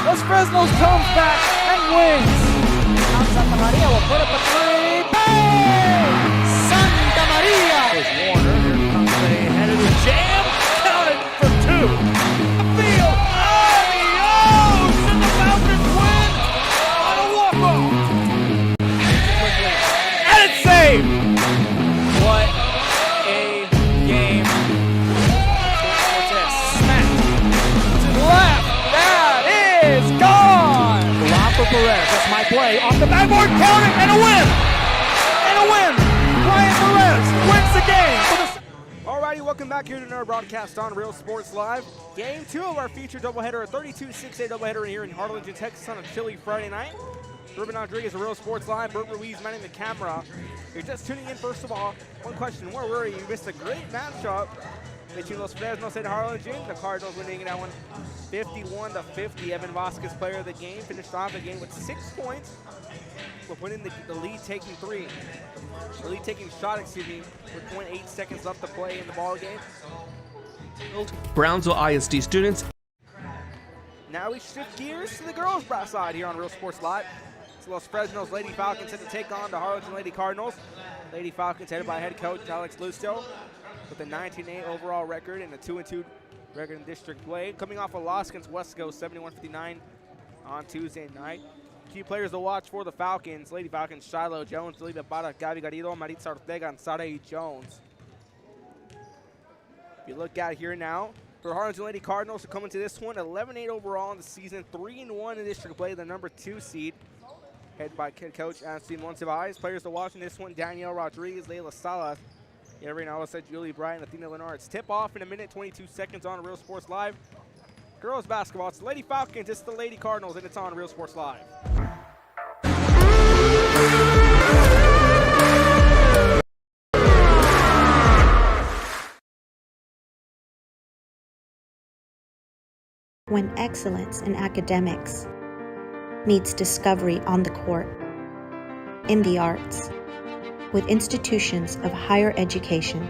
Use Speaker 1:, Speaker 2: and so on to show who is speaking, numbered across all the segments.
Speaker 1: Los Fresnos comes back and wins. Now Santa Maria will put up a three. Bang! Santa Maria!
Speaker 2: Here's Warner. Here comes a headed jam. Counted for two. Field. Adios! And the Falcons win on a walk-off. And it's saved. What a game. Cortez smacked
Speaker 1: To the left. That is gone.
Speaker 2: Block for Perez. That's my play. Off the backboard. Count it. And a win.
Speaker 1: And a win. Brian Perez wins the game. Alrighty, welcome back here to our broadcast on Real Sports Live. Game 2 of our feature doubleheader, a 32-6A doubleheader here in Harlingen, Texas on a chilly Friday night. Ruben Rodriguez of Real Sports Live, Bert Ruiz manning the camera. If you're just tuning in, first of all, one question, where were you? You missed a great matchup between Los Fresnos and Harlingen. The Cardinals winning that one 51-50. Evan Vasquez, player of the game, finished off the game with 6 points. We're putting the lead taking three. The lead taking shot, excuse me, with 0.8 seconds left to play in the ball game.
Speaker 3: Brownsville ISD students.
Speaker 1: Now we shift gears to the girls' brass side here on Real Sports Live. It's Los Fresnos Lady Falcons set to take on the Harlingen Lady Cardinals. Lady Falcons headed by head coach Alex Lusto with a 19-8 overall record and a 2-2 record in district play. Coming off a loss against Wesco 71-59 on Tuesday night. Key players to watch for the Falcons. Lady Falcons, Shiloh Jones, Delita Barra, Gabi Garrido, Maritza Ortega, and Sarai Jones. If you look at here now, for Harlingen Lady Cardinals to come into this one, 11-8 overall in the season, 3-1 in district play, the number 2 seed. Head by head coach Anthony Monsivais. Players to watch in this one, Danielle Rodriguez, Layla Salas, Avery Nalasa, Julie Bryant, Athena Lenard. It's tip-off in a minute, 22 seconds on Real Sports Live. Girls basketball, it's the Lady Falcons, it's the Lady Cardinals, and it's on Real Sports Live.
Speaker 4: When excellence in academics meets discovery on the court, in the arts, with institutions of higher education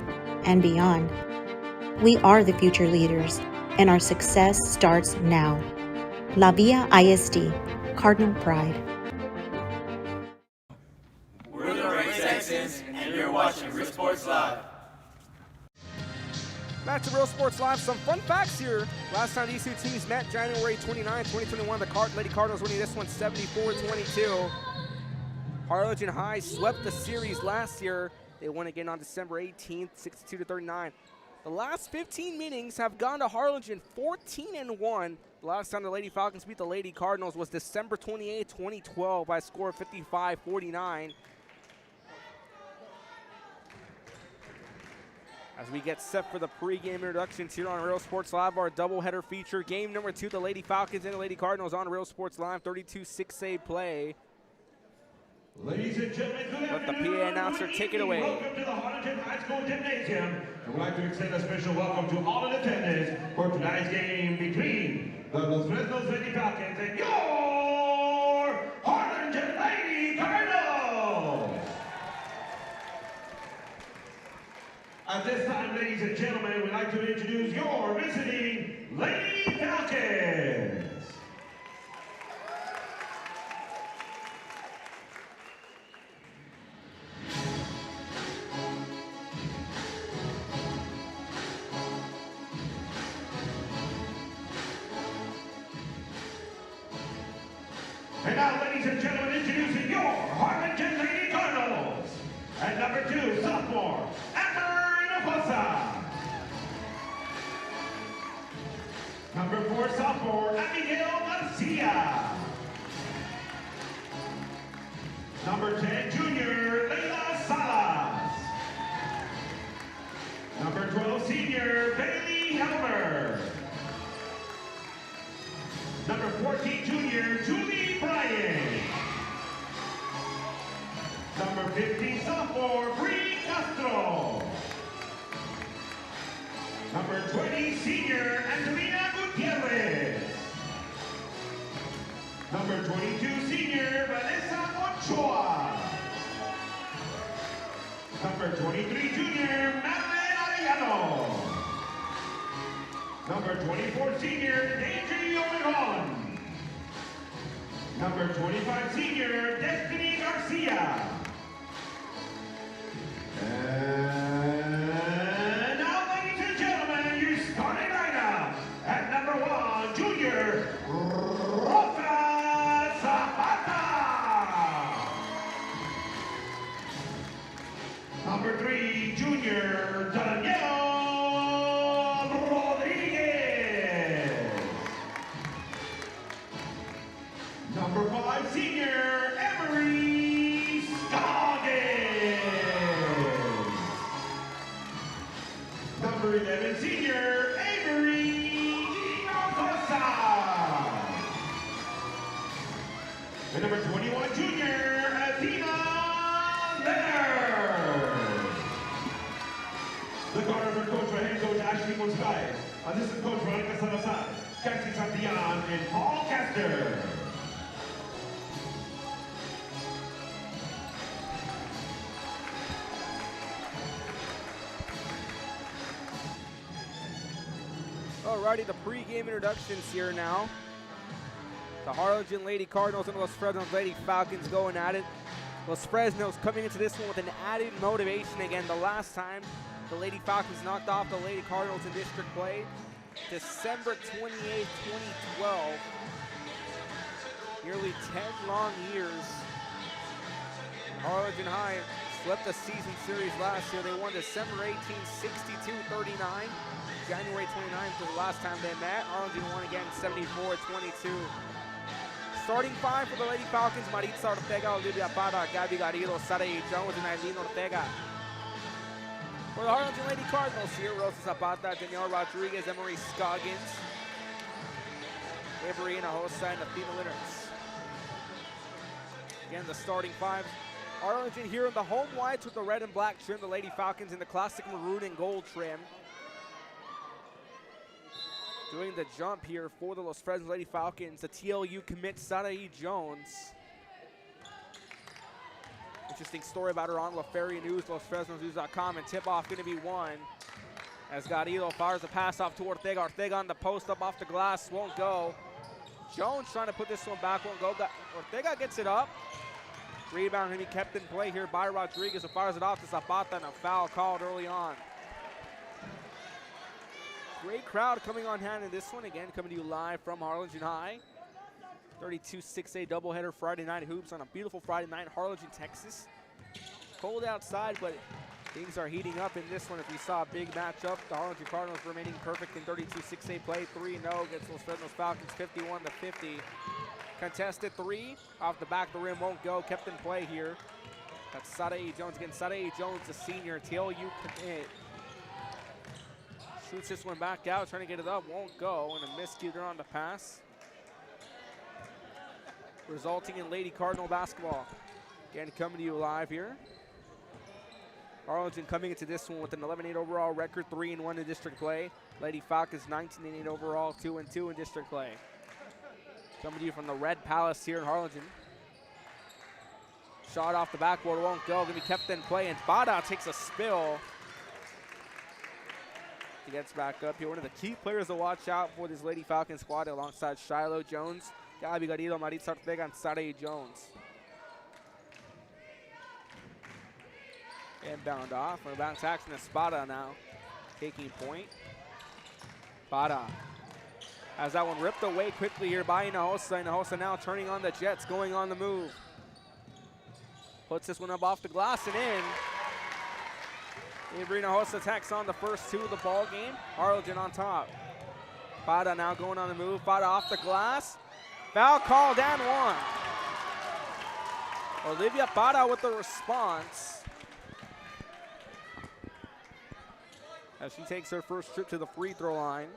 Speaker 4: and beyond, we are the future leaders, and our success starts now. La Villa ISD, Cardinal Pride.
Speaker 5: We're the Ray Texans, and you're watching Real Sports Live.
Speaker 1: Back to Real Sports Live, some fun facts here. Last time these two teams met, January 29, 2021, the Lady Cardinals winning this one 74-22. Harlingen High swept the series last year. They won again on December 18th, 62-39. The last 15 meetings have gone to Harlingen 14-1. The last time the Lady Falcons beat the Lady Cardinals was December 28, 2012 by a score of 55-49. As we get set for the pregame introductions here on Real Sports Live, our doubleheader feature. Game number 2, the Lady Falcons and the Lady Cardinals on Real Sports Live, 32-6A play.
Speaker 6: Ladies and gentlemen, good
Speaker 1: Let the
Speaker 6: afternoon.
Speaker 1: PA announcer take it away.
Speaker 6: Welcome to the Harlingen High School Gymnasium. And we'd like to extend a special welcome to all in attendance for tonight's game between the Los Fresnos Lady Falcons and your Harlingen Lady Cardinals. At this time, ladies and gentlemen, we'd like to introduce your visiting Lady Falcons. And now, ladies and gentlemen, introducing your Harlingen Lady Cardinals. At number 2, sophomore, Amber Naposa. Number 4, sophomore, Abigail Garcia. Number 10, junior, Layla Salas. Number 12, senior, Bailey Helmer. Number 14, junior, Julie Bryant. Number 15, sophomore, Bree Castro. Number 20, senior, Angelina Gutierrez. Number 22, senior, Vanessa Ochoa. Number 23, junior, Madeline Arellano. Number 24, senior, Adrian Omeron. Number 25 senior, Destiny Garcia. And now, ladies and gentlemen, your starting lineup. At number 1, junior, Rosa Zapata. Number 3, junior, Daniel Rodriguez. Number 5, senior, Emery Scoggins. Number 11, senior, Avery Hinojosa. And number 21, junior, Athena Leonard. The guards are coached by head coach Ashley Gonzalez, assistant coach Veronica Salazar, Cassie Santillan, and Paul Castor.
Speaker 1: Alrighty, the pregame introductions here now. The Harlingen Lady Cardinals and Los Fresnos Lady Falcons going at it. Los Fresnos coming into this one with an added motivation again. The last time the Lady Falcons knocked off the Lady Cardinals in district play, December 28, 2012. Nearly 10 long years. Harlingen High swept the season series last year. They won December 18, 62-39. January 29th was the last time they met. Harlingen won again 74-22. Starting 5 for the Lady Falcons: Maritza Ortega, Olivia Parra, Gabby Garrido, Sarai Jones, and Eileen Ortega. For the Harlingen Lady Cardinals here, Rosa Zapata, Danielle Rodriguez, Emery Scoggins, Avery Hinojosa, and Athena Leonard. Again, the starting 5. Harlingen here in the home whites with the red and black trim. The Lady Falcons in the classic maroon and gold trim. Doing the jump here for the Los Fresnos Lady Falcons, the TLU commit Sarai Jones. Interesting story about her on LaFerry News, LosFresnosNews.com, and tip-off going to be won as Garrido fires a pass off to Ortega. Ortega on the post up off the glass, won't go. Jones trying to put this one back, won't go. Ortega gets it up. Rebound going to be kept in play here by Rodriguez, who fires it off to Zapata, and a foul called early on. Great crowd coming on hand in this one. Again, coming to you live from Harlingen High. 32-6A doubleheader Friday night hoops on a beautiful Friday night, Harlingen, Texas. Cold outside, but things are heating up in this one. If we saw a big matchup, the Harlingen Cardinals remaining perfect in 32-6A play. 3-0 against Los Fresnos Falcons, 51-50. Contested 3 off the back of the rim, won't go. Kept in play here. That's Sarai Jones again. Sarai Jones, the senior, TLU commit. Shoots this one back out, trying to get it up, won't go, and a miscued on the pass. Resulting in Lady Cardinal basketball. Again, coming to you live here. Harlingen coming into this one with an 11-8 overall record, 3-1 in district play. Lady Falcons 19-8 overall, 2-2 in district play. Coming to you from the Red Palace here in Harlingen. Shot off the backboard, won't go, gonna be kept in play, and Bada takes a spill. He gets back up here. One of the key players to watch out for this Lady Falcon squad alongside Shiloh Jones, Gabby Garrido, Maritza Ortega, and Sarai Jones. Inbound off. We're bounce action to Spada now. Taking point. Spada has that one ripped away quickly here by Hinojosa. Hinojosa now turning on the Jets, going on the move. Puts this one up off the glass and in. Avery Hinojosa tacks on the first 2 of the ball game. Harlingen on top. Spada now going on the move. Spada off the glass. Foul called and 1. Olivia Spada with the response as she takes her first trip to the free throw line.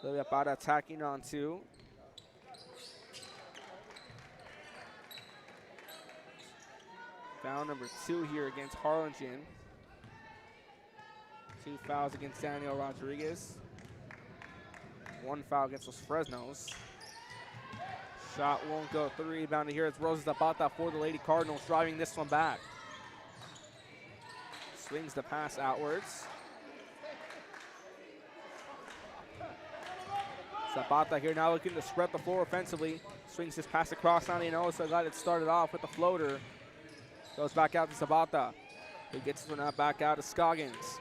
Speaker 1: Olivia Spada attacking on 2. Foul number 2 here against Harlingen. 2 fouls against Daniel Rodriguez. 1 foul against Los Fresnos. Shot won't go through. Rebound here. It's Rosa Zapata for the Lady Cardinals, driving this one back. Swings the pass outwards. Zapata here now looking to spread the floor offensively. Swings his pass across on Hinojosa. Got it started off with the floater. Goes back out to Zapata. He gets this one back out to Scoggins.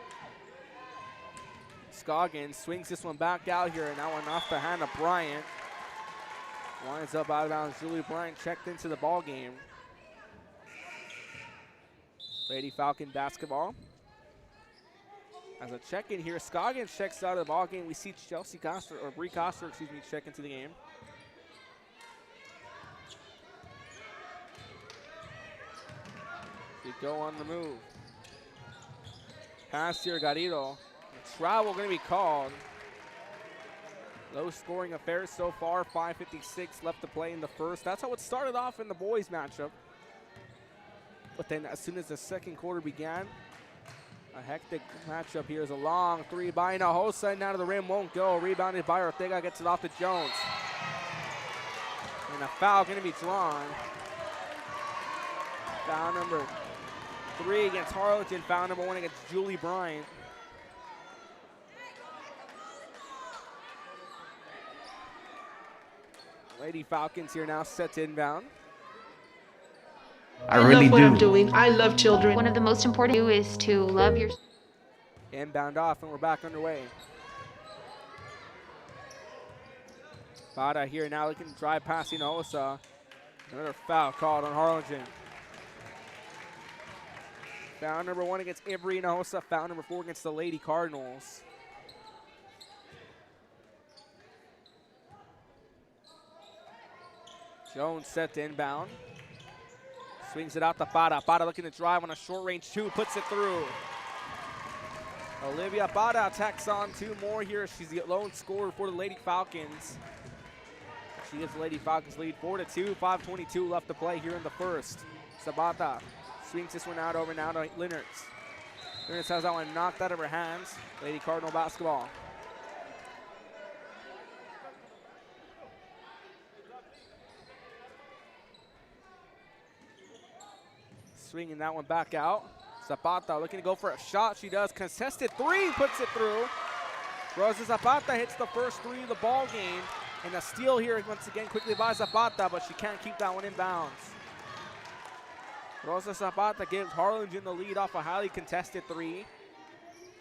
Speaker 1: Scoggins swings this one back out here, and that one off the hand of Bryant. Winds up out of bounds. Julie Bryant checked into the ball game. Lady Falcon basketball. As a check-in here, Scoggins checks out of the ball game. We see Chelsea Coster, or Bree Coster, excuse me, check into the game. They go on the move. Pass here, Garrido. Travel going to be called. Low scoring affair so far. 5:56 left to play in the first. That's how it started off in the boys matchup. But then as soon as the second quarter began, a hectic matchup here is a long three by Hinojosa, and down to the rim, won't go. Rebounded by Ortega, gets it off to Jones. And a foul going to be drawn. Foul number 3 against Harlingen. Foul number 1 against Julie Bryant. Lady Falcons here now set to inbound.
Speaker 3: I really love what I'm doing. I love children.
Speaker 7: One of the most important is to love your.
Speaker 1: Inbound off, and we're back underway. Bada here now looking to drive past Hinojosa. Another foul called on Harlingen. Foul number 1 against Avery Hinojosa. Foul number 4 against the Lady Cardinals. Jones set to inbound. Swings it out to Bada. Bada looking to drive on a short range 2, puts it through. Olivia Bada tacks on 2 more here. She's the lone scorer for the Lady Falcons. She gives the Lady Falcons lead 4-2. 5:22 left to play here in the first. Sabata swings this one out over now to Linnertz. Linnertz has that one knocked out of her hands. Lady Cardinal basketball. Swinging that one back out. Zapata looking to go for a shot. She does. Contested 3, puts it through. Rosa Zapata hits the first 3 of the ball game. And a steal here once again quickly by Zapata, but she can't keep that one in bounds. Rosa Zapata gives Harlingen the lead off a highly contested 3.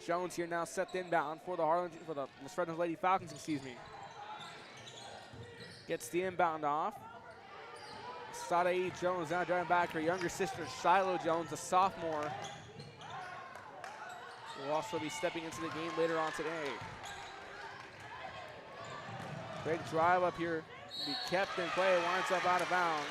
Speaker 1: Jones here now set inbound for the Fresnos Lady Falcons, excuse me. Gets the inbound off. Sadae Jones now driving back. Her younger sister, Shiloh Jones, a sophomore, will also be stepping into the game later on today. Big drive up here, be kept in play, winds up out of bounds.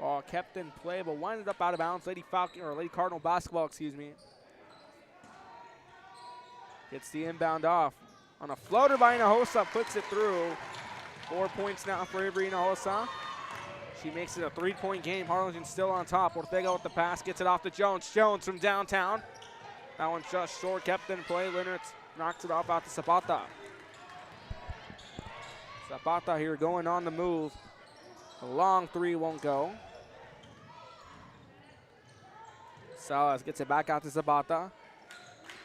Speaker 1: Ball kept in play, but winded up out of bounds. Lady Falcon, or Lady Cardinal basketball, excuse me. Gets the inbound off. On a floater by Hinojosa, puts it through. 4 points now for Avery Hinojosa. She makes it a 3-point game. Harlingen still on top. Ortega with the pass, gets it off to Jones. Jones from downtown. That one just short, kept in play. Leonard knocks it off out to Zapata. Zapata here going on the move. A long 3 won't go. Salas gets it back out to Zapata.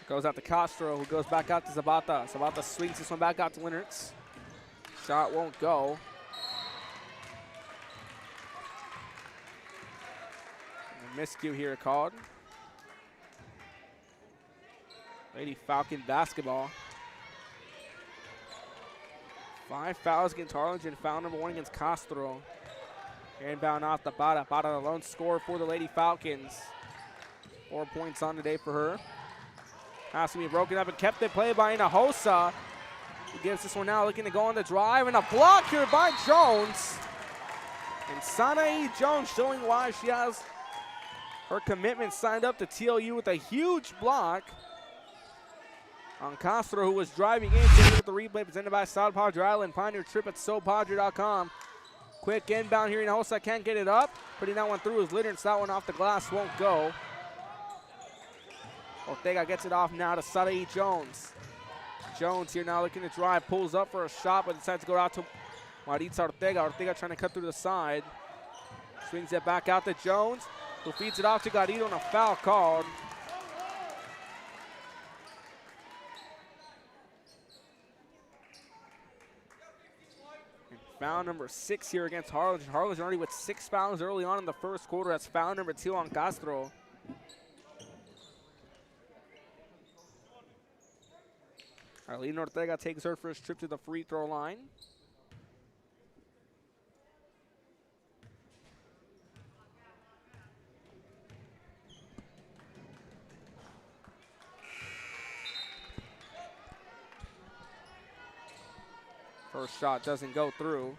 Speaker 1: Goes out to Castro, who goes back out to Zapata. Zapata swings this one back out to Linnertz. Shot won't go. And a miscue here called. Lady Falcon basketball. 5 fouls against Harlingen. Foul number 1 against Castro. Inbound off to Bada. Bada, the lone scorer for the Lady Falcons. 4 points on the day for her. Has to be broken up and kept in play by Hinojosa. Who gives this one now, looking to go on the drive, and a block here by Jones. And Sanae Jones showing why she has her commitment signed up to TLU with a huge block on Castro, who was driving in. With the replay presented by South Padre Island. Find your trip at SoPadre.com. Quick inbound here. Hinojosa can't get it up. Putting that one through is Linnertz. That one off the glass won't go. Ortega gets it off now to Sadae Jones. Jones here now looking to drive, pulls up for a shot, but decides to go out to Maritza Ortega. Ortega trying to cut through the side. Swings it back out to Jones, who feeds it off to Garrido, and a foul called. Foul number 6 here against Harlingen. Harlingen already with 6 fouls early on in the first quarter. That's foul number 2 on Castro. Arlene Ortega takes her first trip to the free throw line. First shot doesn't go through.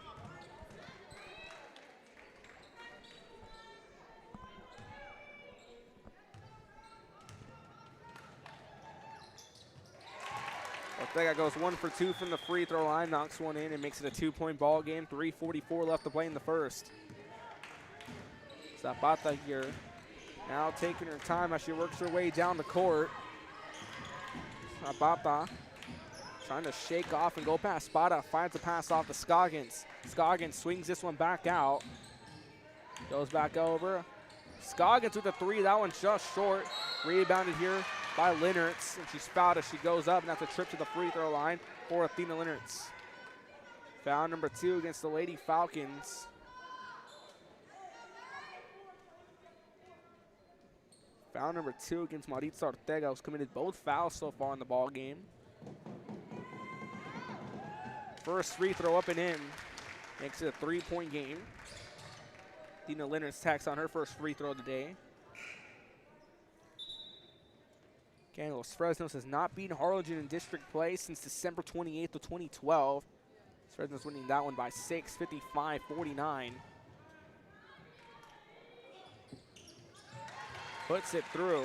Speaker 1: Ortega goes 1 for 2 from the free throw line, knocks one in and makes it a 2-point ball game. 3:44 left to play in the first. Zapata here, now taking her time as she works her way down the court. Zapata trying to shake off and go past Spada, finds a pass off to Scoggins. Scoggins swings this one back out. Goes back over. Scoggins with the 3, that one's just short. Rebounded here by Linnertz, and she's fouled as she goes up, and that's a trip to the free throw line for Athena Linnertz. Foul number 2 against the Lady Falcons. Foul number 2 against Maritza Ortega, who's committed both fouls so far in the ball game. First free throw up and in. Makes it a 3-point game. Dina Linnertz tacks on her first free throw today. Again, Los Fresnos has not beaten Harlingen in district play since December 28th of 2012. Fresnos winning that one by 6, 55-49. Puts it through.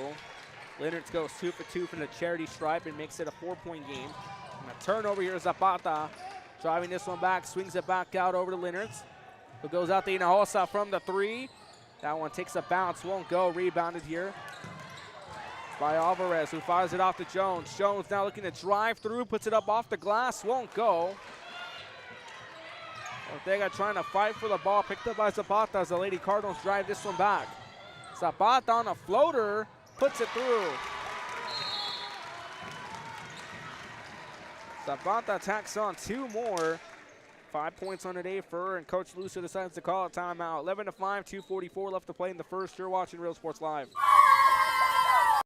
Speaker 1: Linnertz goes 2 for 2 from the charity stripe and makes it a 4-point game. And a turnover here, Zapata. Driving this one back, swings it back out over to Linnertz, who goes out to Hinojosa from the 3. That one takes a bounce, won't go. Rebounded here by Alvarez, who fires it off to Jones. Jones now looking to drive through, puts it up off the glass, won't go. Ortega trying to fight for the ball, picked up by Zapata as the Lady Cardinals drive this one back. Zapata on a floater, puts it through. Zapata tacks on 2 more. 5 points on the day for her, and Coach Lucia decides to call a timeout. 11-5, 2:44 left to play in the first. You're watching Real Sports Live.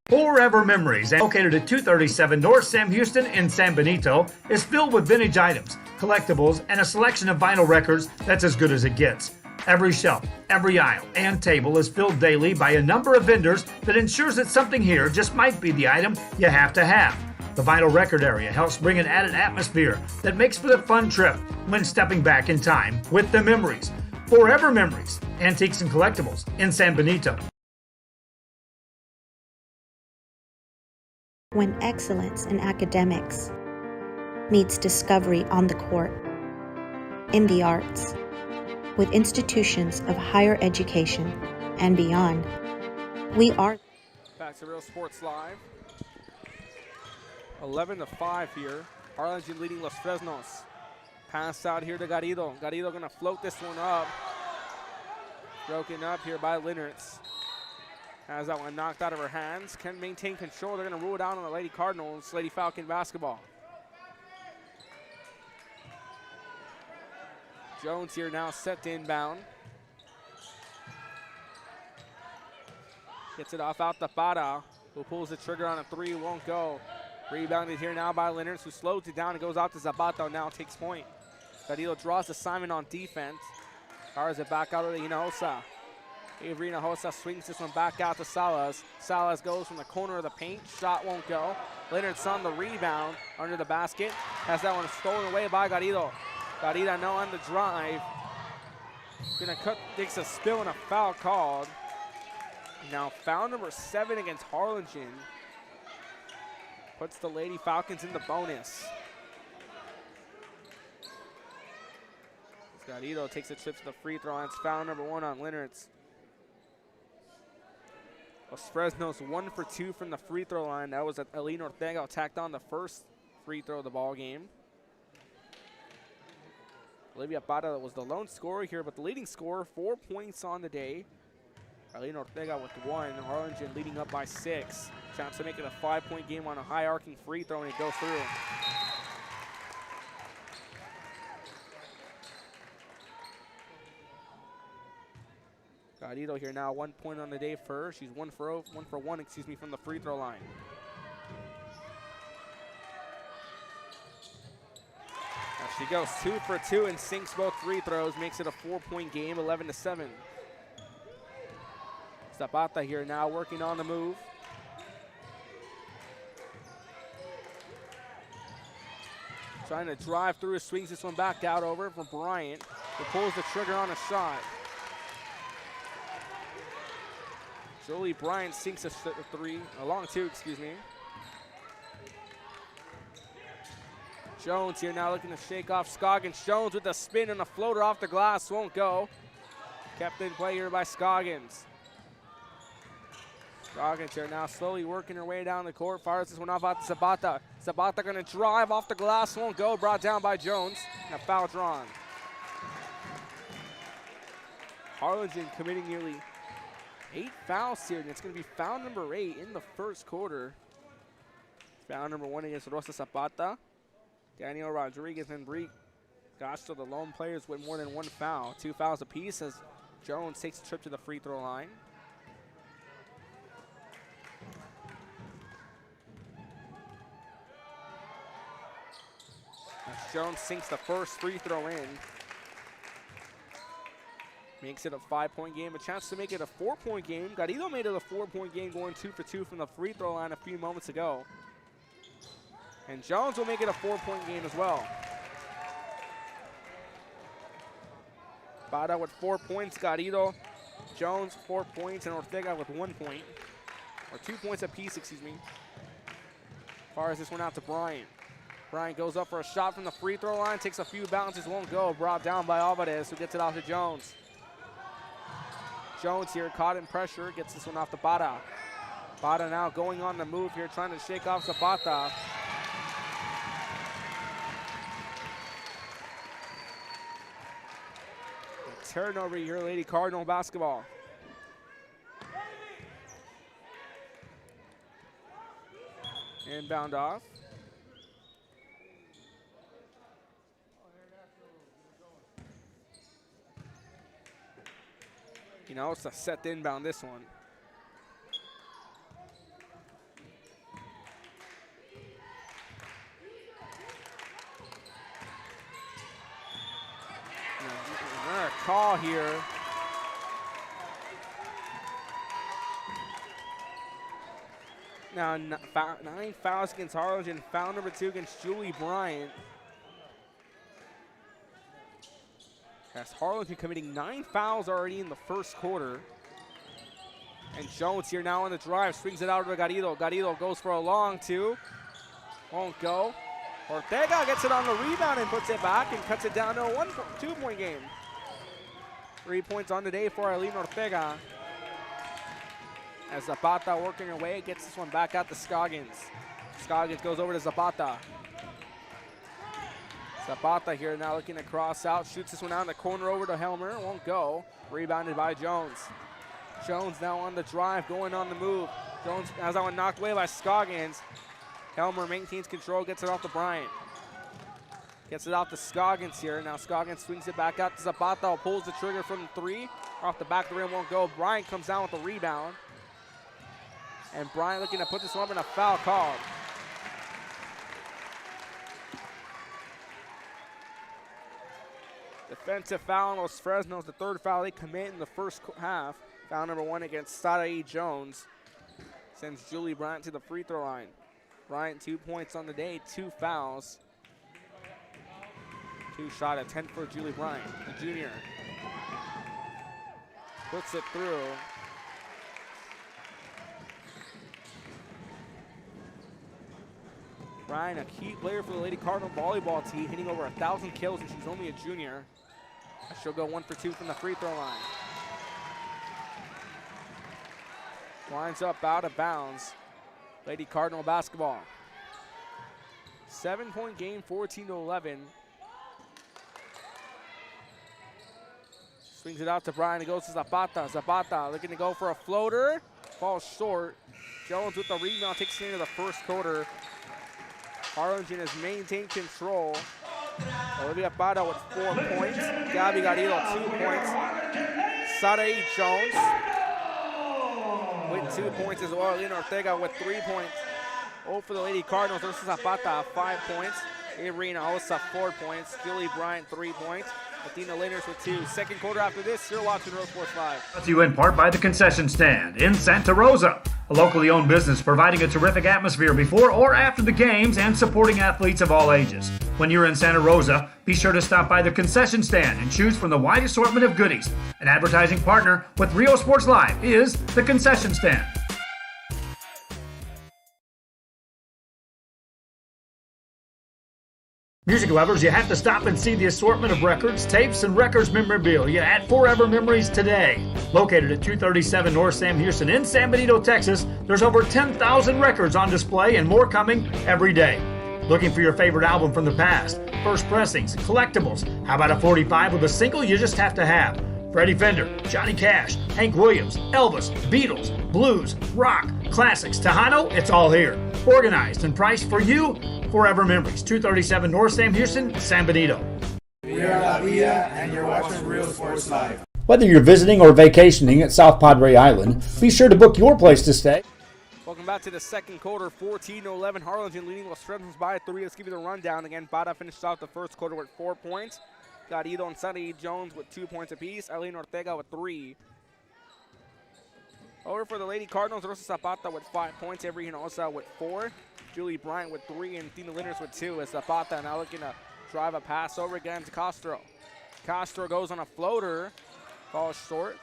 Speaker 8: Forever Memories, located at 237 North Sam Houston in San Benito, is filled with vintage items, collectibles, and a selection of vinyl records that's as good as it gets. Every shelf, every aisle, and table is filled daily by a number of vendors that ensures that something here just might be the item you have to have. The vinyl record area helps bring an added atmosphere that makes for a fun trip when stepping back in time with the memories. Forever Memories, Antiques and Collectibles in San Benito.
Speaker 4: When excellence in academics meets discovery on the court, in the arts, with institutions of higher education and beyond, we are.
Speaker 1: Back to Real Sports Live. 11-5 here. Harlingen leading Los Fresnos. Pass out here to Garrido. Garrido gonna float this one up. Broken up here by Linnertz. Has that one knocked out of her hands. Can maintain control. They're gonna rule it out on the Lady Cardinals. Lady Falcon basketball. Jones here now set to inbound. Gets it off out to Parra, who pulls the trigger on a 3, won't go. Rebounded here now by Linnertz, who slows it down and goes out to Zapata, now takes point. Garrido draws assignment on defense. Fires it back out to Hinojosa. Avery Hinojosa swings this one back out to Salas. Salas goes from the corner of the paint, shot won't go. Linnertz on the rebound under the basket. Has that one stolen away by Garrido. Garrido now on the drive. Takes a spill and a foul called. Now foul number 7 against Harlingen. Puts the Lady Falcons in the bonus. Garrido takes a trip to the free throw line. It's foul number 1 on Linnertz. Los Fresnos 1 for 2 from the free throw line. That was Aline Ortega tacked on the first free throw of the ball game. Olivia Parra was the lone scorer here, but the leading scorer, 4 points on the day. Aline Ortega with 1. Harlingen leading up by 6. Chance to make it a 5-point game on a high arcing free throw, and it goes through. Garrido here now, 1 point on the day for her. She's one for one, from the free throw line. Now she goes 2 for 2 and sinks both free throws, makes it a 4-point game, 11-7. Zapata here now working on the move. Trying to drive through, swings this one back out over for Bryant, who pulls the trigger on a shot. Jolie Bryant sinks a long two, Jones here now looking to shake off Scoggins. Jones with a spin and a floater off the glass, won't go. Kept in play here by Scoggins. Scoggins here now slowly working her way down the court. Fires this one off out to Zapata. Zapata gonna drive off the glass, won't go. Brought down by Jones, and a foul drawn. Harlingen committing nearly 8 fouls here, and it's gonna be foul number 8 in the first quarter. Foul number 1 against Rosa Zapata. Daniel Rodriguez and Brie Castro, the lone players with more than 1 foul. 2 fouls apiece as Jones takes a trip to the free throw line. As Jones sinks the first free throw in. Makes it a 5-point game, a chance to make it a 4-point game. Garrido made it a 4-point game, going 2 for 2 from the free throw line a few moments ago. And Jones will make it a 4-point game as well. Bada with 4 points, Garrido, Jones 4 points, and Ortega with 1 point. Or 2 points apiece, Fires this one out to Bryant. Bryant goes up for a shot from the free throw line, takes a few bounces, won't go. Brought down by Alvarez, who gets it off to Jones. Jones here caught in pressure, gets this one off to Bada. Bada now going on the move here, trying to shake off Zapata. A turnover here, Lady Cardinal basketball. Inbound off. You know, it's a set inbound, this one. Another call here. Now, 9 fouls against Harlingen. Foul number 2 against Julie Bryant. As Harlingen committing 9 fouls already in the first quarter. And Jones here now on the drive, swings it out to Garrido. Garrido goes for a long 2. Won't go. Ortega gets it on the rebound and puts it back and cuts it down to a 2-point game. 3 points on the day for Eileen Ortega. As Zapata working her way, gets this one back out to Scoggins. Scoggins goes over to Zapata. Zapata here now looking to cross out, shoots this one out in the corner over to Helmer, won't go. Rebounded by Jones. Jones now on the drive, going on the move. Jones has that one knocked away by Scoggins. Helmer maintains control, gets it off to Bryant. Gets it out to Scoggins here. Now Scoggins swings it back out to Zapata, pulls the trigger from 3. Off the back of the rim, won't go. Bryant comes down with the rebound. And Bryant looking to put this one up in a foul called. Defensive foul on Los Fresnos, the 3rd foul they commit in the first half. Foul number 1 against Sarai Jones. Sends Julie Bryant to the free throw line. Bryant 2 points on the day, 2 fouls. 2 shot at 10 for Julie Bryant, the junior. Puts it through. Bryant, a key player for the Lady Cardinal volleyball team, hitting over 1,000 kills, and she's only a junior. She'll go 1 for 2 from the free throw line. Winds up out of bounds. Lady Cardinal basketball. 7-point game, 14-11. Swings it out to Bryant. It goes to Zapata. Zapata looking to go for a floater. Falls short. Jones with the rebound takes it into the first quarter. Harlingen has maintained control. Olivia Bada with 4 points. Gabby Garrido 2 points. Sarai Jones with 2 points as well. Alina Ortega with 3 points. Oh, for the Lady Cardinals, Rosa Zapata 5 points. Irina Osa 4 points. Julie Bryant 3 points. Athena Linders with 2. Second quarter after this, you're watching Real Sports Live.
Speaker 8: Brought to you in part by the Concession Stand in Santa Rosa, a locally owned business providing a terrific atmosphere before or after the games and supporting athletes of all ages. When you're in Santa Rosa, be sure to stop by the Concession Stand and choose from the wide assortment of goodies. An advertising partner with Real Sports Live is the Concession Stand. Music lovers, you have to stop and see the assortment of records, tapes, and records memorabilia at Forever Memories today. Located at 237 North Sam Houston in San Benito, Texas, there's over 10,000 records on display and more coming every day. Looking for your favorite album from the past, first pressings, collectibles? How about a 45 with a single you just have to have? Freddie Fender, Johnny Cash, Hank Williams, Elvis, Beatles, blues, rock, classics, Tejano, it's all here. Organized and priced for you. Forever Memories, 237 North Sam Houston, San Benito.
Speaker 5: We are La Vida, and you're watching Real Sports Live.
Speaker 8: Whether you're visiting or vacationing at South Padre Island, be sure to book your place to stay.
Speaker 1: Welcome back to the second quarter, 14-11. Harlingen leading Los Fresnos by 3. Let's give you the rundown again. Bada finished off the first quarter with 4 points. Garrido and Sunny Jones with 2 points apiece. Alina Ortega with 3. Over for the Lady Cardinals, Rosa Zapata with 5 points. Every Hinosa with 4. Julie Bryant with 3 and Tina Linders with 2 as Zapata now looking to drive a pass over again to Castro. Castro goes on a floater, falls short.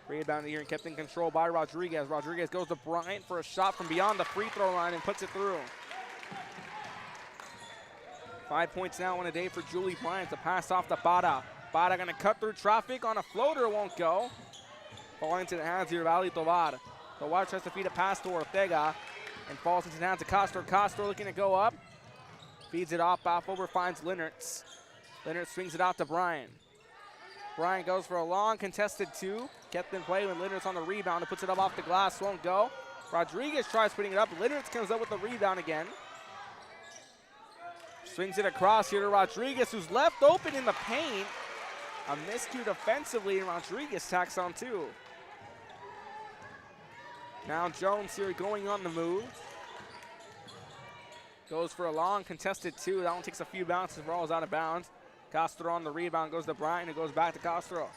Speaker 1: Rebound here and kept in control by Rodriguez. Rodriguez goes to Bryant for a shot from beyond the free throw line and puts it through. 5 points now on a day for Julie Bryant to pass off to Bada. Bada gonna cut through traffic on a floater, won't go. Falling into the hands here of Ali Tovar. Tovar tries to feed a pass to Ortega and falls into the hands of Castro. Castro looking to go up. Feeds it off over, finds Linnertz. Linnertz swings it out to Bryant. Bryant goes for a long contested 2. Kept in play when Linnertz on the rebound and puts it up off the glass, won't go. Rodriguez tries putting it up. Linnertz comes up with the rebound again. Swings it across here to Rodriguez, who's left open in the paint. A miscue defensively, and Rodriguez tacks on 2. Now Jones here going on the move. Goes for a long contested 2. That one takes a few bounces, rolls out of bounds. Castro on the rebound, goes to Bryant, and goes back to Castro.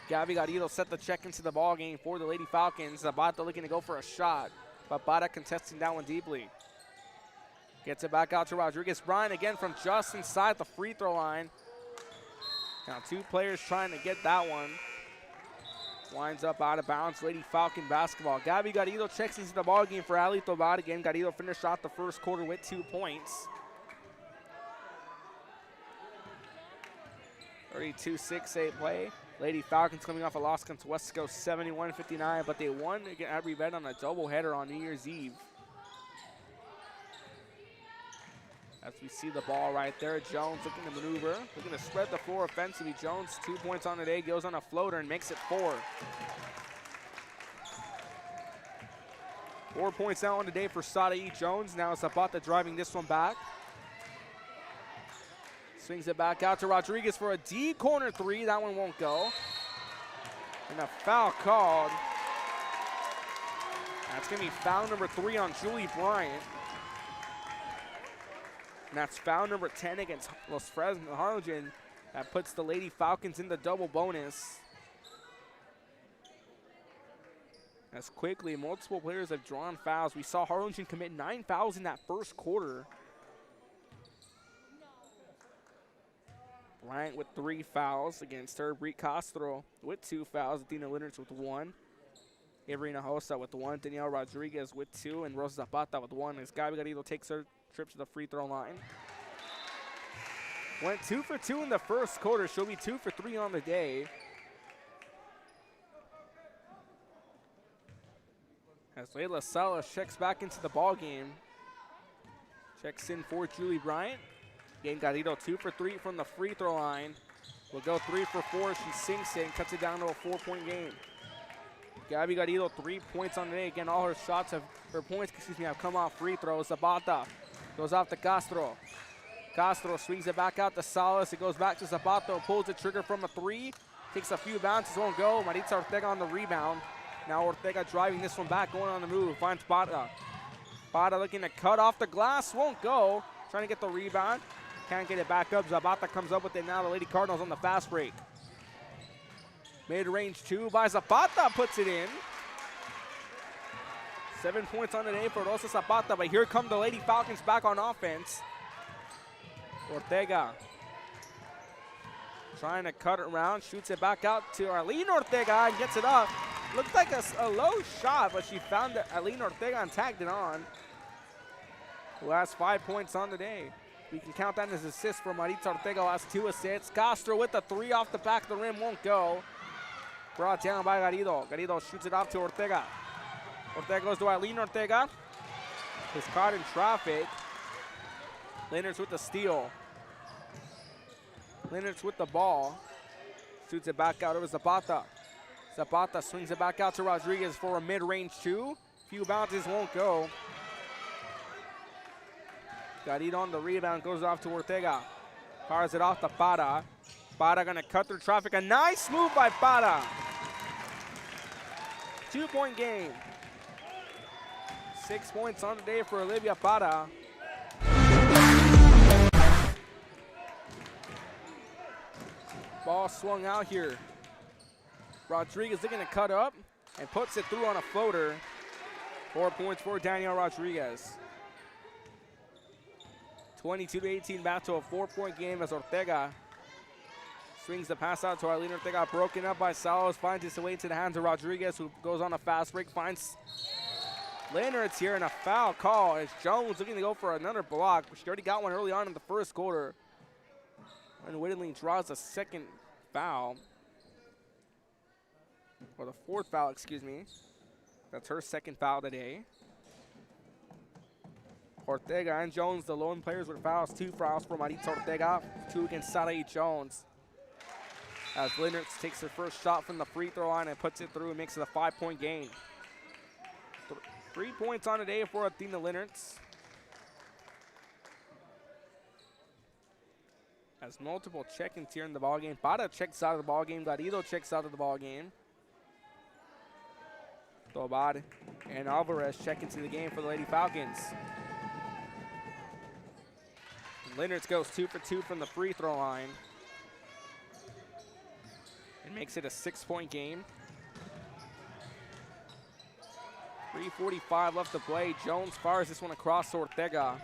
Speaker 1: Gabby Garrido set the check into the ball game for the Lady Falcons. Zapata looking to go for a shot, but Bada contesting that one deeply. Gets it back out to Rodriguez. Bryant again from just inside the free throw line. Now 2 players trying to get that one. Winds up out of bounds. Lady Falcon basketball. Gabby Garrido checks into the ball game for Ali Tobar again. Garrido finished off the first quarter with 2 points. 32-6-8 play. Lady Falcons coming off a loss against West Coast 71-59, but they won at Revenge on a doubleheader on New Year's Eve. As we see the ball right there, Jones looking to maneuver, looking to spread the floor offensively. Jones 2 points on the day, goes on a floater and makes it 4. 4 points now on the day for Sarai Jones. Now Zapata driving this one back. Swings it back out to Rodriguez for a deep corner 3. That one won't go. And a foul called. That's going to be foul number 3 on Julie Bryant. And that's foul number 10 against Los Fresnos Harlingen. That puts the Lady Falcons in the double bonus. As quickly, multiple players have drawn fouls. We saw Harlingen commit 9 fouls in that first quarter. Bryant with 3 fouls against her. Brie Castro with 2 fouls. Athena Linders with 1. Irina Hosa with 1. Danielle Rodriguez with 2. And Rosa Zapata with 1. As Gabi Garrido takes her trip to the free throw line. Went 2 for 2 in the first quarter. She'll be 2 for 3 on the day. As Layla Salas checks back into the ball game. Checks in for Julie Bryant. Again, Garrido 2 for 3 from the free throw line. Will go 3 for 4. She sinks it and cuts it down to a 4-point game. Gabby Garrido 3 points on the day. Again, all her shots have come off free throws. Zapata goes off to Castro. Castro swings it back out to Salas. It goes back to Zapata. Pulls the trigger from a 3. Takes a few bounces, won't go. Maritza Ortega on the rebound. Now Ortega driving this one back, going on the move. Finds Bada. Bada looking to cut off the glass, won't go. Trying to get the rebound. Can't get it back up. Zapata comes up with it now. The Lady Cardinals on the fast break. Mid-range 2 by Zapata, puts it in. 7 points on the day for Rosa Zapata, but here come the Lady Falcons back on offense. Ortega trying to cut it around, shoots it back out to Arlene Ortega and gets it up. Looked like a low shot, but she found Arlene Ortega and tagged it on. Who has 5 points on the day. We can count that as assist for Maritza Ortega, last 2 assists. Castro with the 3 off the back of the rim, won't go. Brought down by Garrido. Garrido shoots it off to Ortega. Ortega goes to Arlene Ortega. Is caught in traffic. Leonard's with the steal. Leonard's with the ball. Shoots it back out over Zapata. Zapata swings it back out to Rodriguez for a mid-range 2. Few bounces, won't go. Garrido on the rebound, goes off to Ortega. Fires it off to Para. Para gonna cut through traffic. A nice move by Para. 2-point game. 6 points on the day for Olivia Para. Ball swung out here. Rodriguez looking to cut up and puts it through on a floater. 4 points for Danielle Rodriguez. 22-18 back to a 4-point game as Ortega swings the pass out to Arlene Ortega. Broken up by Salos, finds its way to the hands of Rodriguez, who goes on a fast break, finds Leonard's here, and a foul call as Jones looking to go for another block. She already got one early on in the first quarter. Unwittingly draws a second foul. Or the 4th foul, excuse me. That's her second foul today. Ortega and Jones, the lone players with fouls. 2 fouls for Maritza Ortega, 2 against Sarai Jones. As Leonard takes her first shot from the free throw line and puts it through and makes it a 5-point game. 3 points on the day for Athena Leonards. Has multiple check-ins here in the ballgame. Para checks out of the ballgame. Garrido checks out of the ballgame. Tobar and Alvarez check into the game for the Lady Falcons. Leonards goes 2 for 2 from the free throw line. It makes it a 6-point game. 3:45 left to play. Jones fires this one across to Ortega.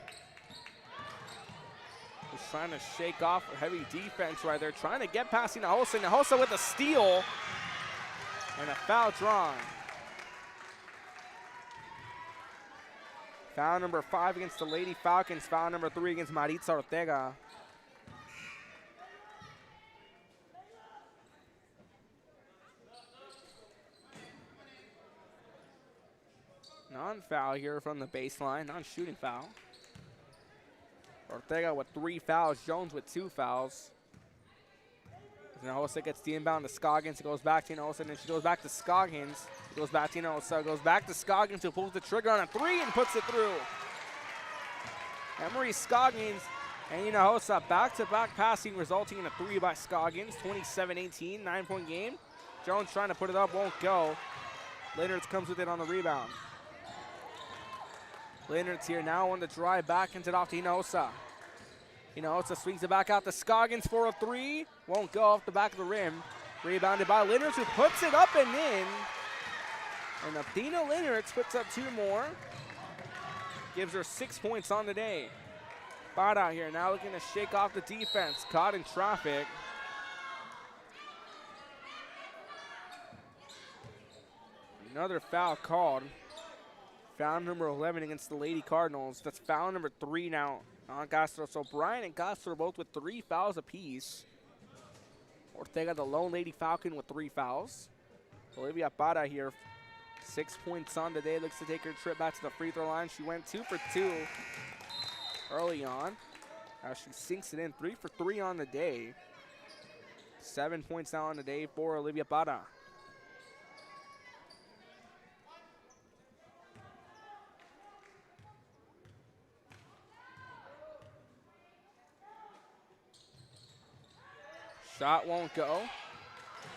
Speaker 1: He's trying to shake off a heavy defense right there. Trying to get past Hinojosa. Hinojosa with a steal. And a foul drawn. Foul number 5 against the Lady Falcons. Foul number 3 against Maritza Ortega. Non-foul here from the baseline. Non-shooting foul. Ortega with 3 fouls. Jones with 2 fouls. Hinojosa gets the inbound to Scoggins. It goes back to Hinojosa, and then she goes back to Scoggins. It goes back to Hinojosa. Goes back to Scoggins, who pulls the trigger on a 3 and puts it through. Emery Scoggins and Hinojosa back-to-back passing, resulting in a 3 by Scoggins. 27-18, 9-point game. Jones trying to put it up, won't go. Leonards comes with it on the rebound. Leonard's here now on the drive back, into it off to Hinojosa. Hinojosa swings it back out to Scoggins for a 3. Won't go off the back of the rim. Rebounded by Leonards, who puts it up and in. And Athena Leonards puts up 2 more. Gives her 6 points on the day. Bada here now looking to shake off the defense. Caught in traffic. Another foul called. Foul number 11 against the Lady Cardinals. That's foul number 3 now on Castro. So Brian and Castro both with 3 fouls apiece. Ortega, the lone Lady Falcon, with 3 fouls. Olivia Para here, 6 points on the day. Looks to take her trip back to the free throw line. She went 2 for 2 early on. She sinks it in, 3 for 3 on the day. 7 points now on the day for Olivia Para. Shot won't go.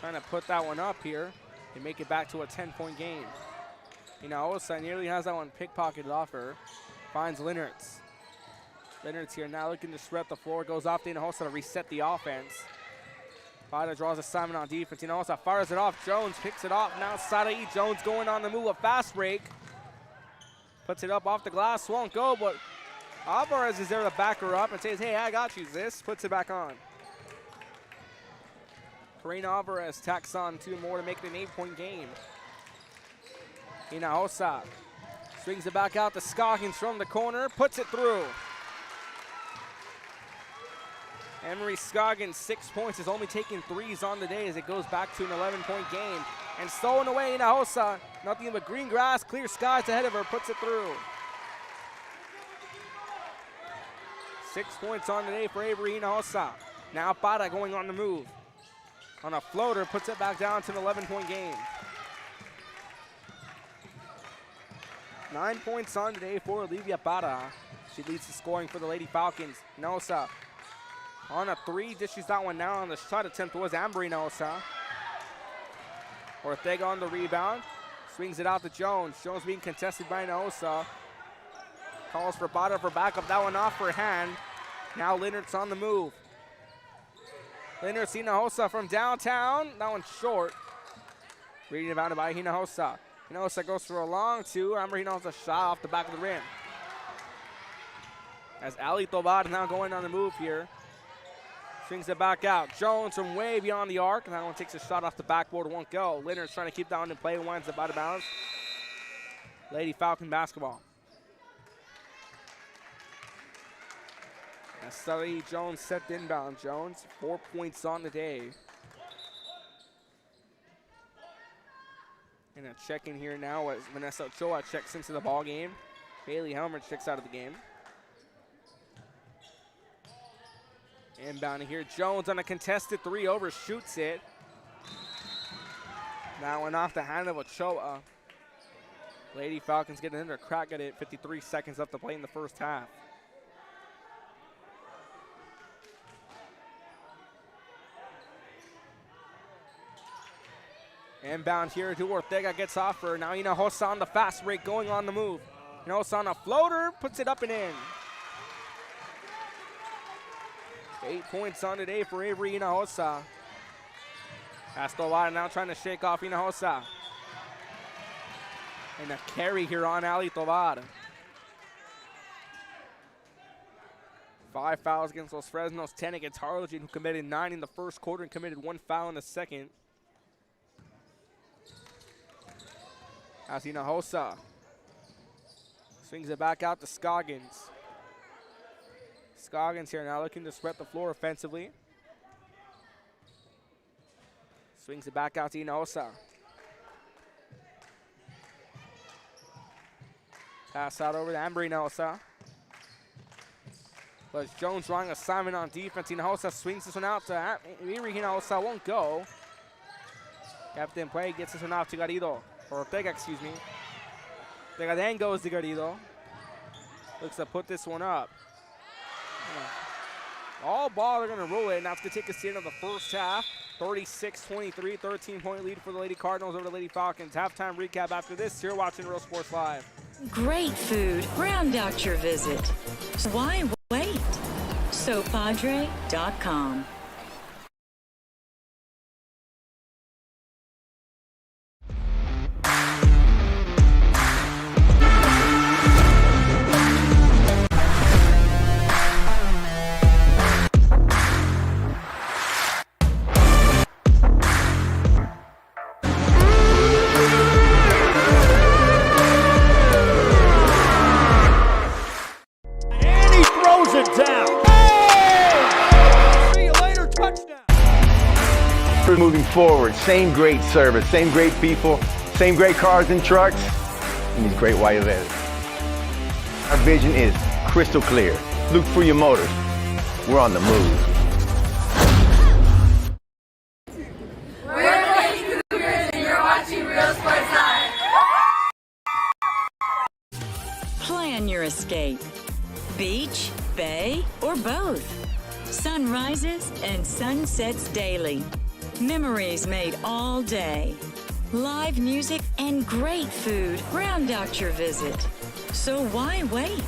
Speaker 1: Trying to put that one up here and make it back to a 10-point game. Hinojosa nearly has that one pickpocketed off her. Finds Linnertz. Linnertz here now looking to spread the floor. Goes off to Hinojosa to reset the offense. Bada draws assignment on defense. Hinojosa fires it off. Jones picks it off. Now Sadai Jones going on the move. A fast break. Puts it up off the glass. Won't go, but Alvarez is there to back her up and says, hey, I got you, sis. Puts it back on. Karina Alvarez tacks on 2 more to make it an 8-point game. Hinojosa swings it back out to Scoggins from the corner. Puts it through. Emery Scoggins, 6 points, is only taking 3s on the day as it goes back to an 11-point game. And stolen away, Hinojosa. Nothing but green grass, clear skies ahead of her, puts it through. 6 points on the day for Avery Hinojosa. Now Bada going on the move. On a floater, puts it back down to an 11-point game. 9 points on the day for Olivia Bada. She leads the scoring for the Lady Falcons. Hinojosa on a 3, dishes that one down. On the shot attempt was Amber Hinojosa. Ortega on the rebound. Swings it out to Jones. Jones being contested by Hinojosa. Calls for Bada for backup. That one off her hand. Now Linnertz on the move. Linnertz, Hinojosa from downtown. That one's short. Rebounded by Hinojosa. Hinojosa goes for a long 2. Amber Hinojosa shot off the back of the rim. As Ali Tobar now going on the move here. Swings it back out. Jones from way beyond the arc. That one takes a shot off the backboard. Won't go. Linnertz trying to keep that one in play. Winds up out of bounds. Lady Falcon basketball. As Sully Jones set the inbound. Jones, 4 points on the day. And a check in here now as Vanessa Ochoa checks into the ball game. Bailey Helmer checks out of the game. Inbound here. Jones on a contested 3, overshoots it. That one off the hand of Ochoa. Lady Falcons getting another crack at it. 53 seconds left to play in the first half. Inbound here to Ortega, gets off her. Now Hinojosa on the fast break, going on the move. Hinojosa on a floater, puts it up and in. 8 points on the day for Avery Hinojosa. Astolada now trying to shake off Hinojosa. And a carry here on Ali Tobar. 5 fouls against Los Fresnos, 10 against Harlingen, who committed 9 in the first quarter and committed 1 foul in the second. As Hinojosa swings it back out to Scoggins. Scoggins here now looking to spread the floor offensively. Swings it back out to Hinojosa. Pass out over to Amber Hinojosa. But Jones drawing assignment on defense. Hinojosa swings this one out to Avery Hinojosa, won't go. Captain play gets this one off to Garrido. Or Ortega, excuse me. Ortega then goes to Garrido. Looks to put this one up. All ball, they're going to roll it, and that's going to take us to the end of the first half. 36-23, 13-point lead for the Lady Cardinals over the Lady Falcons. Halftime recap after this. You're watching Real Sports Live.
Speaker 9: Great food. Round out your visit. So why wait? SoPadre.com.
Speaker 10: Moving forward, same great service, same great people, same great cars and trucks, and these great white letters. Our vision is crystal clear. Look for your motors. We're on the move.
Speaker 5: We're the Lady Cougars, and you're watching Real Sports Live.
Speaker 9: Plan your escape. Beach, bay, or both. Sunrises and sunsets daily. Memories made all day. Live music and great food round out your visit. So why wait?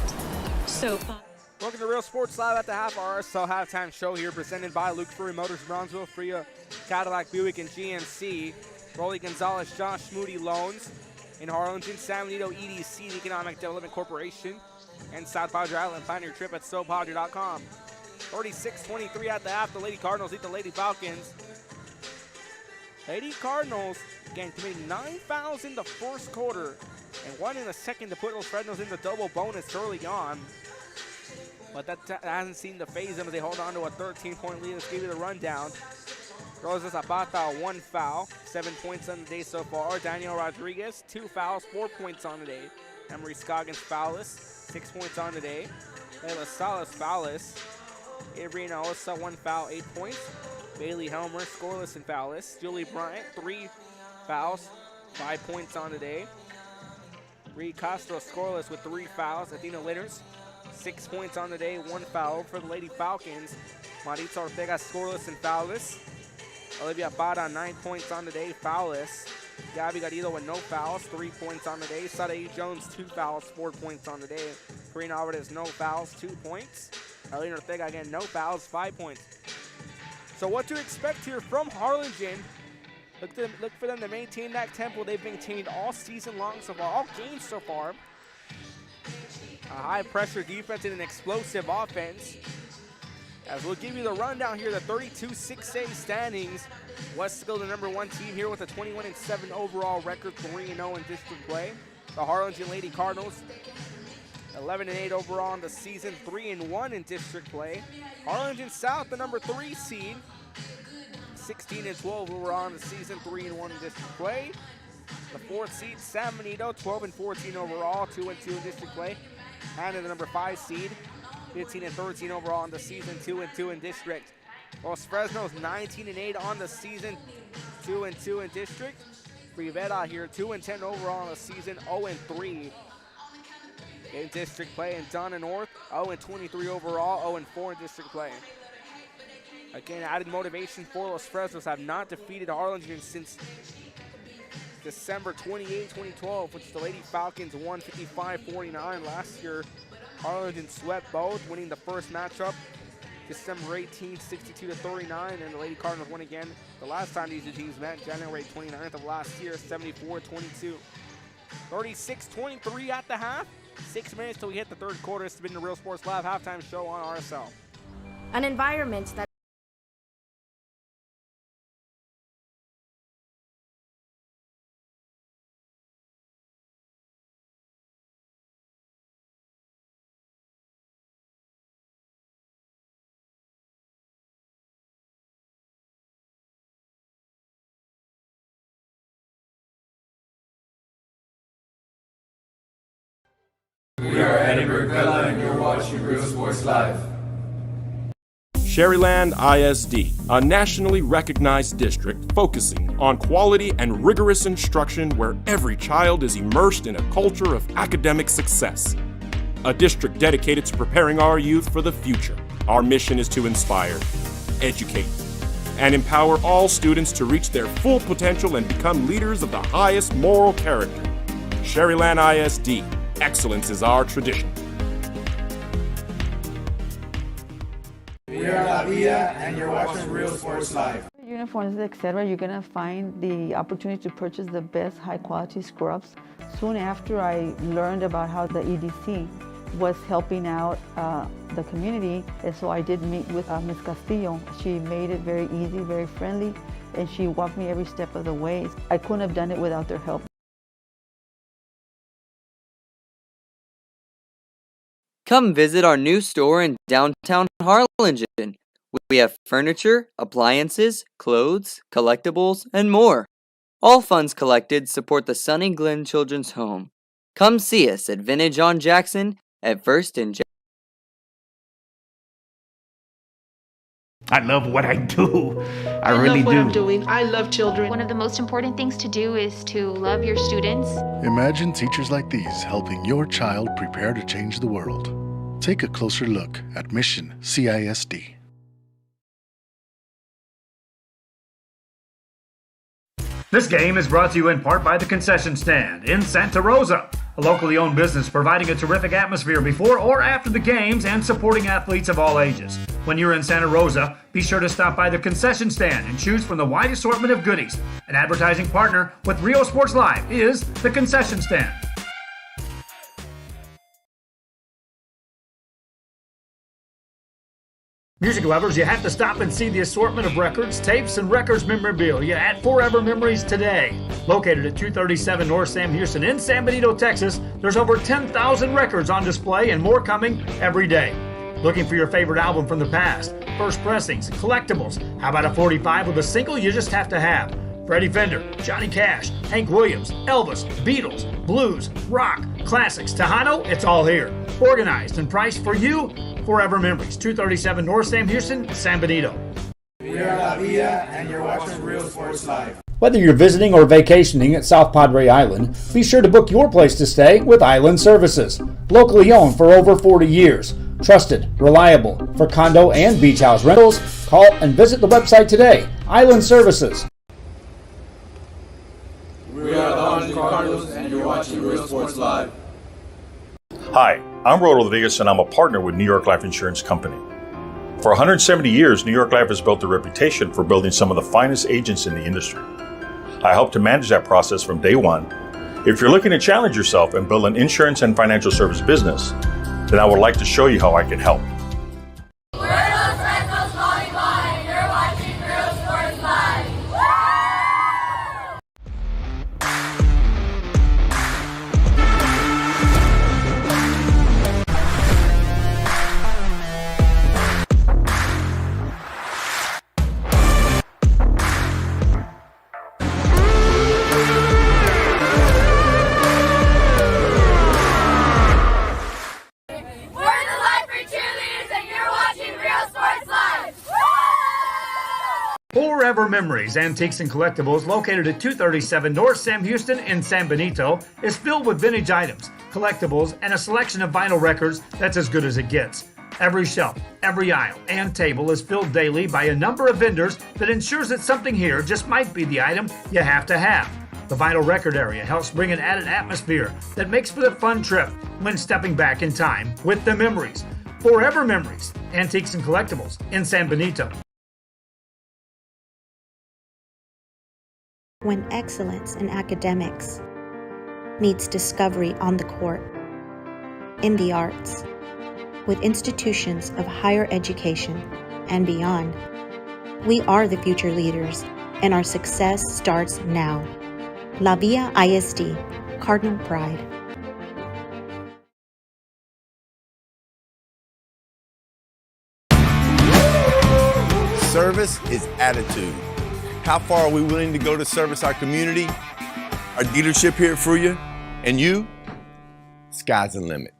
Speaker 1: Welcome to Real Sports Live at the half RSL halftime show here, presented by Luke Fury Motors, Bronzeville, Freya, Cadillac, Buick, and GMC. Rolly Gonzalez, Josh Moody Loans in Harlingen, San Benito EDC, the Economic Development Corporation, and South Padre Island. Plan your trip at SoPadre.com. 36-23 at the half. The Lady Cardinals lead the Lady Falcons. Lady Cardinals, again, committing 9 fouls in the first quarter and 1 in the second to put those Fresnos in the double bonus early on. But that hasn't seemed to phase them as they hold on to a 13-point lead. Let's give you the rundown. Rosa Zapata, 1 foul, 7 points on the day so far. Daniel Rodriguez, 2 fouls, 4 points on the day. Emery Scoggins foulless, 6 points on the day. Layla Salas foulless. Avery Naosa, 1 foul, 8 points. Bailey Helmer scoreless and foulless. Julie Bryant, 3 fouls, 5 points on the day. Reed Castro scoreless with 3 fouls. Athena Litters, 6 points on the day, 1 foul for the Lady Falcons. Maritza Ortega scoreless and foulless. Olivia Parra, 9 points on the day, foulless. Gabby Garrido with no fouls, 3 points on the day. Sade Jones, 2 fouls, 4 points on the day. Karina Alvarez, no fouls, 2 points. Arlene Ortega, again, no fouls, 5 points. So what to expect here from Harlingen? Look for them to maintain that tempo they've maintained all season long so far, all games so far. A high-pressure defense and an explosive offense. As we'll give you the rundown here, the 32-6A standings. Westville, the number 1 team here with a 21-7 overall record, 3-0 in district play. The Harlingen Lady Cardinals, 11-8 overall in the season, 3-1 in district play. Harlingen South, the number 3 seed, 16-12 overall in the season, 3-1 in district play. The 4th seed, San Benito, 12-14 overall, 2-2 in district play. And the number 5 seed, 15-13 overall in the season, 2-2 in district. Los Fresnos, 19-8 on the season, 2-2 in district. Rivera here, 2-10 overall in the season, 0-3 in district play. And Donna North, 0-23 overall, 0-4 in district play. Again, added motivation for Los Fresnos, have not defeated Harlingen since December 28, 2012, which the Lady Falcons won 55-49 last year. Harlingen swept both, winning the first matchup December 18, 62-39, and the Lady Cardinals won again the last time these two teams met, January 29th of last year, 74-22. 36-23 at the half. 6 minutes till we hit the third quarter. This has been the Real Sports Live halftime show on RSL.
Speaker 5: An environment that
Speaker 11: We are Eddie Burkella and you're watching Real Sports Live.
Speaker 12: Sherryland ISD, a nationally recognized district focusing on quality and rigorous instruction where every child is immersed in a culture of academic success. A district dedicated to preparing our youth for the future. Our mission is to inspire, educate, and empower all students to reach their full potential and become leaders of the highest moral character. Sherryland ISD, excellence is our tradition.
Speaker 11: We are La Vida and you're watching Real Sports Live.
Speaker 13: Uniforms, etc., you're going to find the opportunity to purchase the best high-quality scrubs. Soon after I learned about how the EDC was helping out the community, and so I did meet with Ms. Castillo. She made it very easy, very friendly, and she walked me every step of the way. I couldn't have done it without their help.
Speaker 14: Come visit our new store in downtown Harlingen. We have furniture, appliances, clothes, collectibles, and more. All funds collected support the Sunny Glen Children's Home. Come see us at Vintage on Jackson at 1st and
Speaker 15: I love what I do. I really
Speaker 3: love what
Speaker 15: do.
Speaker 3: I'm doing. I love children.
Speaker 7: One of the most important things to do is to love your students.
Speaker 16: Imagine teachers like these helping your child prepare to change the world. Take a closer look at Mission CISD.
Speaker 8: This game is brought to you in part by the Concession Stand in Santa Rosa, a locally owned business providing a terrific atmosphere before or after the games and supporting athletes of all ages. When you're in Santa Rosa, be sure to stop by the Concession Stand and choose from the wide assortment of goodies. An advertising partner with Real Sports Live is the Concession Stand. Music lovers, you have to stop and see the assortment of records, tapes, and records memorabilia at Forever Memories today. Located at 237 North Sam Houston in San Benito, Texas, there's over 10,000 records on display and more coming every day. Looking for your favorite album from the past, first pressings, collectibles? How about a 45 with a single you just have to have? Freddie Fender, Johnny Cash, Hank Williams, Elvis, Beatles, blues, rock, classics, Tejano, it's all here. Organized and priced for you. Forever Memories, 237 North Sam Houston, San Benito.
Speaker 11: We are La Villa, and you're watching Real Sports Live.
Speaker 17: Whether you're visiting or vacationing at South Padre Island, be sure to book your place to stay with Island Services. Locally owned for over 40 years. Trusted, reliable for condo and beach house rentals. Call and visit the website today. Island Services.
Speaker 11: We are the Harlingen Cardinals, and you're watching Real Sports Live.
Speaker 18: Hi, I'm Rod Rodriguez, and I'm a partner with New York Life Insurance Company. For 170 years, New York Life has built a reputation for building some of the finest agents in the industry. I help to manage that process from day one. If you're looking to challenge yourself and build an insurance and financial service business, then I would like to show you how I can help.
Speaker 5: We're the Fresnos volleyball, and you're watching Real Sports Live.
Speaker 8: Forever Memories, Antiques and Collectibles, located at 237 North Sam Houston in San Benito, is filled with vintage items, collectibles, and a selection of vinyl records that's as good as it gets. Every shelf, every aisle, and table is filled daily by a number of vendors that ensures that something here just might be the item you have to have. The vinyl record area helps bring an added atmosphere that makes for the fun trip when stepping back in time with the memories. Forever Memories, Antiques and Collectibles in San Benito.
Speaker 4: When excellence in academics meets discovery on the court, in the arts, with institutions of higher education and beyond, we are the future leaders, and our success starts now. La Villa ISD, Cardinal Pride.
Speaker 10: Service is attitude. How far are we willing to go to service our community, our dealership here at Fruya, and you? Sky's the limit.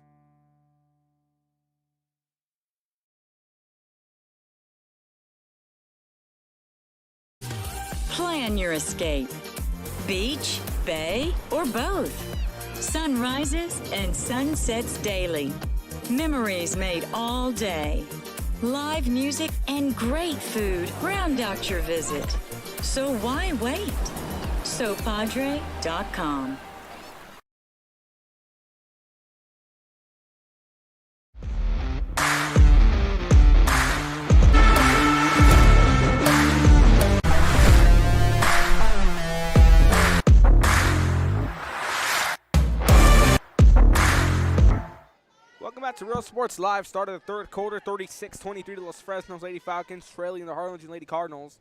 Speaker 9: Plan your escape. Beach, bay, or both. Sunrises and sunsets daily. Memories made all day. Live music and great food round out your visit. So why wait? SoPadre.com.
Speaker 1: Welcome back to Real Sports Live. Start of the third quarter, 36-23 to Los Fresnos Lady Falcons, trailing the Harlingen Lady Cardinals.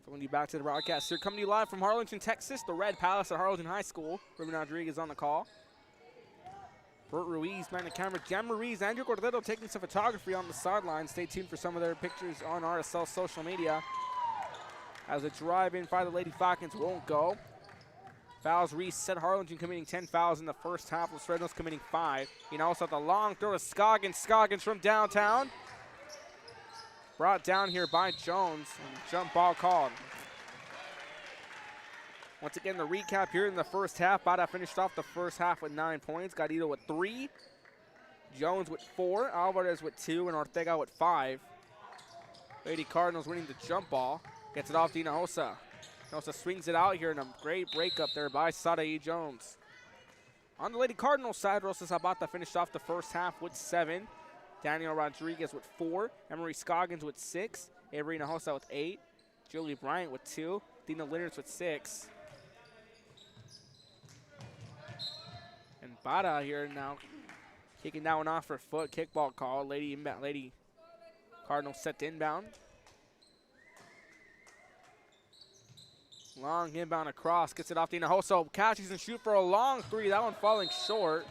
Speaker 1: Throwing you back to the broadcast here. Coming to you live from Harlingen, Texas, the Red Palace at Harlingen High School. Ruben Rodriguez on the call. Bert Ruiz behind the camera. Jan Ruiz, Andrew Cordero taking some photography on the sideline. Stay tuned for some of their pictures on RSL social media. As a drive-in by the Lady Falcons won't go. Fouls reset. Harlingen committing 10 fouls in the first half. Los Fresnos committing 5. You also the long throw to Scoggins. Scoggins from downtown. Brought down here by Jones. And jump ball called. Once again, the recap here in the first half. Bada finished off the first half with 9 points. Garrido with 3. Jones with 4. Alvarez with 2. And Ortega with 5. Lady Cardinals winning the jump ball. Gets it off to Hinojosa. Also swings it out here, and a great breakup there by Sadae Jones. On the Lady Cardinals side, Rosa Zapata finished off the first half with 7. Daniel Rodriguez with 4. Emery Scoggins with 6. Avery Hinojosa with 8. Julie Bryant with 2. Dina Linnertz with 6. And Bada here now kicking that one off her foot. Kickball call. Lady Cardinals set to inbound. Long inbound across. Gets it off to Hinojosa. Catches and shoot for a long 3. That one falling short.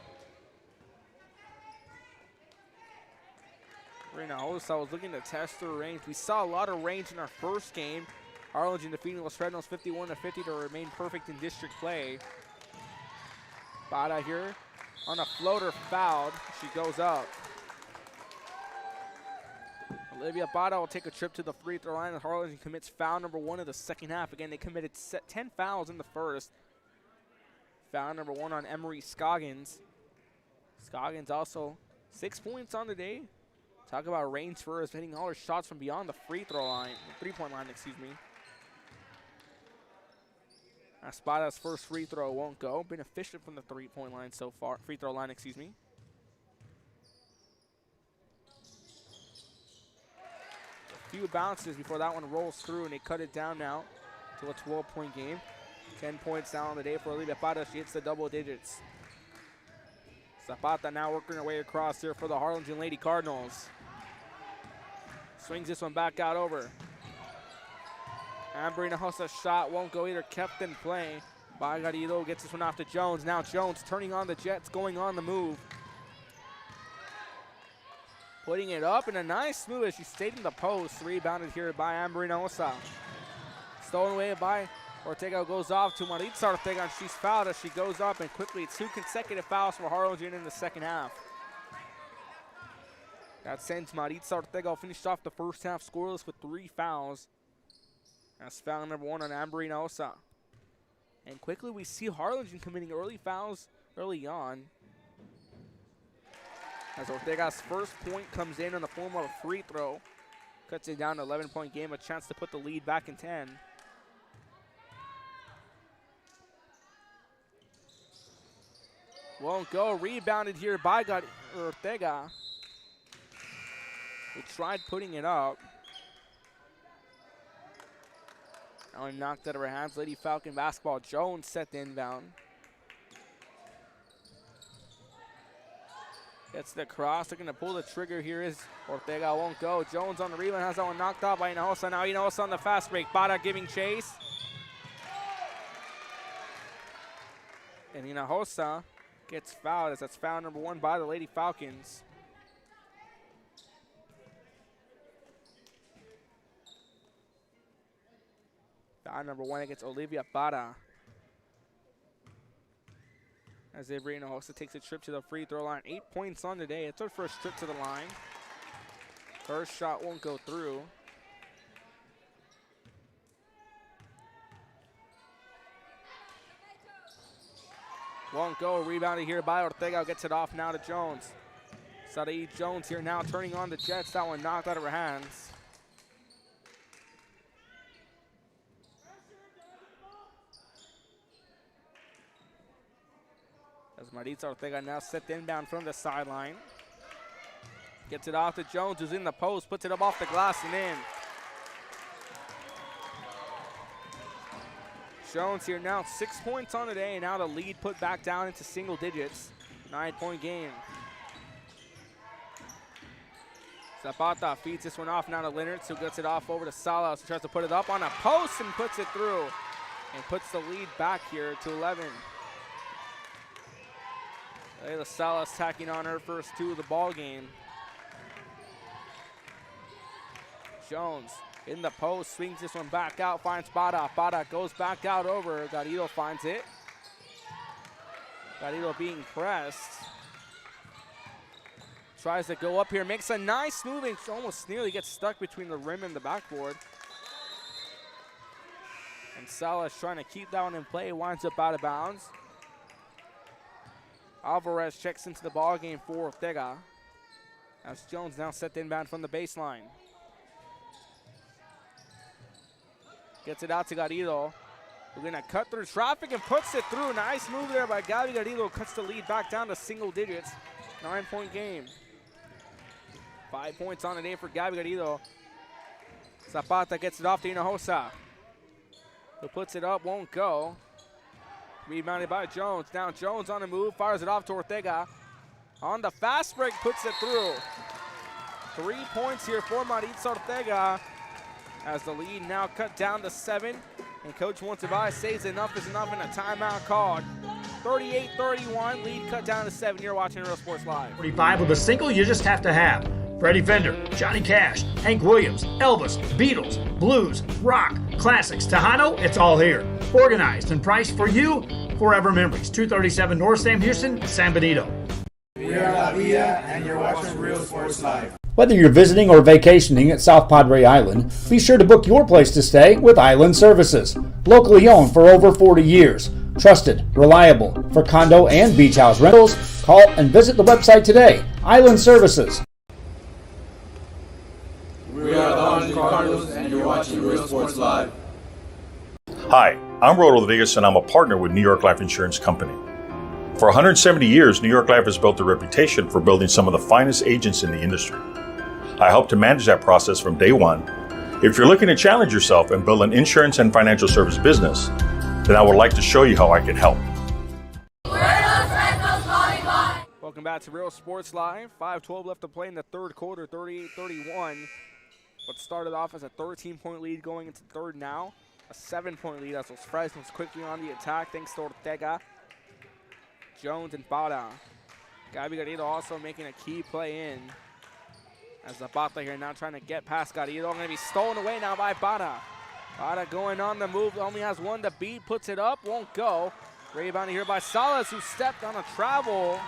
Speaker 1: Hinojosa was looking to test her range. We saw a lot of range in our first game. Harlingen defeating Los Fresnos 51-50 to remain perfect in district play. Bada here on a floater, fouled. She goes up. Olivia Bada will take a trip to the free throw line, and Harlingen commits foul number 1 of the second half. Again, they committed 10 fouls in the first. Foul number 1 on Emery Scoggins. Scoggins also 6 points on the day. Talk about range for us, hitting all her shots from beyond the free throw line, 3-point line, excuse me. Bada's first free throw won't go. Been efficient from the 3-point line so far. Free throw line, excuse me. A few bounces before that one rolls through, and they cut it down now to a 12-point game. 10 points down on the day for Olivia Bada. She hits the double digits. Zapata now working her way across here for the Harlingen Lady Cardinals. Swings this one back out over. Amber Hinojosa's shot won't go either, kept in play. Garrido gets this one off to Jones. Now Jones turning on the Jets, going on the move. Putting it up, and a nice move as she stayed in the post. Rebounded here by Amber Hinojosa. Stolen away by Ortega, goes off to Maritza Ortega, and she's fouled as she goes up, and quickly 2 consecutive fouls for Harlingen in the second half. That sends Maritza Ortega finished off the first half scoreless with 3 fouls. That's foul number 1 on Amber Hinojosa. And quickly we see Harlingen committing early fouls early on, as Ortega's first point comes in the form of a free throw. Cuts it down to 11-point game, a chance to put the lead back in 10. Won't go, rebounded here by Ortega, who tried putting it up. Now knocked out of her hands. Lady Falcon basketball. Jones set the inbound. Gets the cross. Looking to pull the trigger here is Ortega. Won't go. Jones on the rebound. Has that one knocked out by Hinojosa. Now Hinojosa on the fast break. Bada giving chase. And Hinojosa gets fouled, as that's foul number 1 by the Lady Falcons. Foul number 1 against Olivia Bada. As Avery Hinojosa takes a trip to the free throw line. 8 points on the day. It's her first trip to the line. First shot won't go through. Won't go. Rebounded here by Ortega. Gets it off now to Jones. Sadae Jones here now turning on the Jets. That one knocked out of her hands. As Maritza Ortega now set the inbound from the sideline. Gets it off to Jones, who's in the post. Puts it up off the glass and in. Jones here now 6 points on the day, and now the lead put back down into single digits. 9-point game. Zapata feeds this one off now to Leonard, who gets it off over to Salas, who tries to put it up on a post and puts it through, and puts the lead back here to 11. Layla Salas tacking on her first 2 of the ball game. Jones in the post, swings this one back out, finds Bada. Bada goes back out over. Garrido finds it. Garrido being pressed. Tries to go up here, makes a nice move, and almost nearly gets stuck between the rim and the backboard. And Salas trying to keep that one in play, winds up out of bounds. Alvarez checks into the ball game for Ortega, as Jones now set the inbound from the baseline. Gets it out to Garrido. We're going to cut through traffic and puts it through. Nice move there by Gabi Garrido. Cuts the lead back down to single digits. 9-point game. 5 points on the day for Gabi Garrido. Zapata gets it off to Hinojosa, who puts it up, won't go. Rebounded by Jones. Now Jones on the move, fires it off to Ortega. On the fast break, puts it through. 3 points here for Maritza Ortega, as the lead now cut down to 7. And Coach Montevalles says enough is enough and a timeout called. 38-31, lead cut down to 7. You're watching Real Sports Live.
Speaker 8: 45 with a single you just have to have. Freddie Fender, Johnny Cash, Hank Williams, Elvis, Beatles, blues, rock, classics, Tejano, it's all here. Organized and priced for you. Forever Memories, 237 North Sam Houston, San Benito.
Speaker 11: We are La Vida, and you're watching Real Sports Live.
Speaker 17: Whether you're visiting or vacationing at South Padre Island, be sure to book your place to stay with Island Services. Locally owned for over 40 years. Trusted, reliable for condo and beach house rentals. Call and visit the website today. Island Services.
Speaker 11: We are the Harlingen Cardinals, and you're watching Real Sports Live.
Speaker 18: Hi, I'm Rodo Rodriguez, and I'm a partner with New York Life Insurance Company. For 170 years, New York Life has built a reputation for building some of the finest agents in the industry. I help to manage that process from day one. If you're looking to challenge yourself and build an insurance and financial service business, then I would like to show you how I can help.
Speaker 1: Welcome back to Real Sports Live. 5:12 left to play in the third quarter, 38-31. What started off as a 13-point lead going into third now. A 7-point lead as those Fresnos quickly on the attack thanks to Ortega, Jones, and Bada. Gabi Garrido also making a key play in. As Zapata here now trying to get past Garrido. Going to be stolen away now by Bada. Bada going on the move, only has one to beat, puts it up, won't go. Rebounding here by Salas, who stepped on a travel.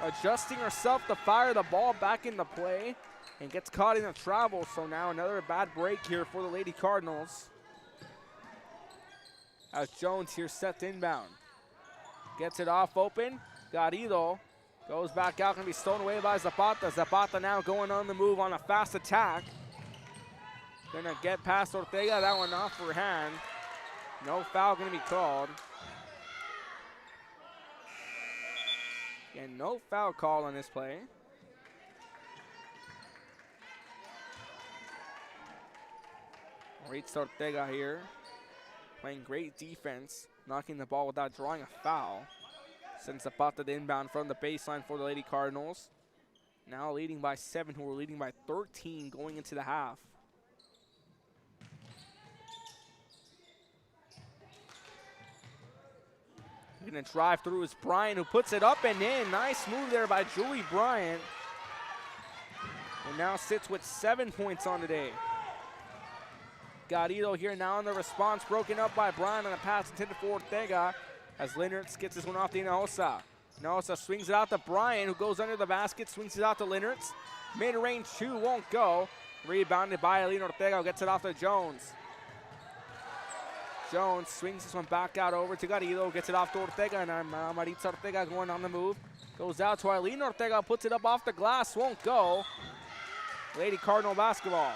Speaker 1: Adjusting herself to fire the ball back into play and gets caught in a travel. So now another bad break here for the Lady Cardinals. As Jones here set to inbound. Gets it off open. Garrido goes back out, going to be stolen away by Zapata. Zapata now going on the move on a fast attack. Going to get past Ortega, that one off her hand. No foul going to be called. And no foul call on this play. Maritza Ortega here, playing great defense, knocking the ball without drawing a foul. Sends Zapata the inbound from the baseline for the Lady Cardinals. Now leading by 7, who were leading by 13 going into the half. Going to drive through is Bryant, who puts it up and in. Nice move there by Julie Bryant. And now sits with 7 points on the day. Garrido here now in the response, broken up by Bryant on a pass intended for Ortega. As Leonard gets this one off to Hinojosa. Hinojosa swings it out to Bryant, who goes under the basket, swings it out to Leonards. Mid-range 2 won't go. Rebounded by Aline Ortega, who gets it off to Jones. Jones swings this one back out over to Garrido, gets it off to Ortega, and Maritza Ortega going on the move. Goes out to Eileen Ortega, puts it up off the glass, won't go. Lady Cardinal basketball.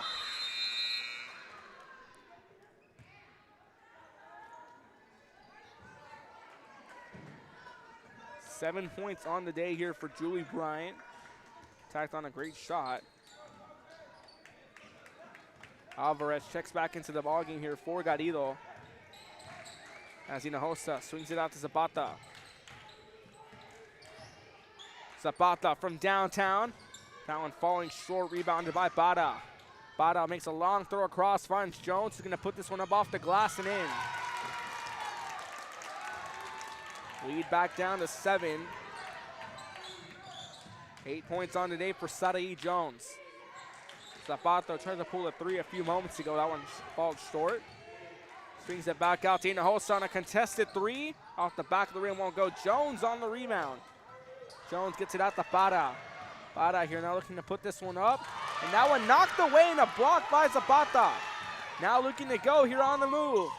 Speaker 1: Seven points on the day here for Julie Bryant. Tacked on a great shot. Alvarez checks back into the ballgame here for Garrido. As Hinojosa swings it out to Zapata. Zapata from downtown. That one falling short, rebounded by Bada. Bada makes a long throw across, finds Jones, who's going to put this one up off the glass and in. Lead back down to 7. 8 points on today for Sarai Jones. Zapata tried to pull a 3 a few moments ago. That one falls short. Swings it back out to Hinojosa on a contested 3. Off the back of the rim, won't go. Jones on the rebound. Jones gets it out to Bada. Bada here now looking to put this one up. And that one knocked away and a block by Zapata. Now looking to go here on the move.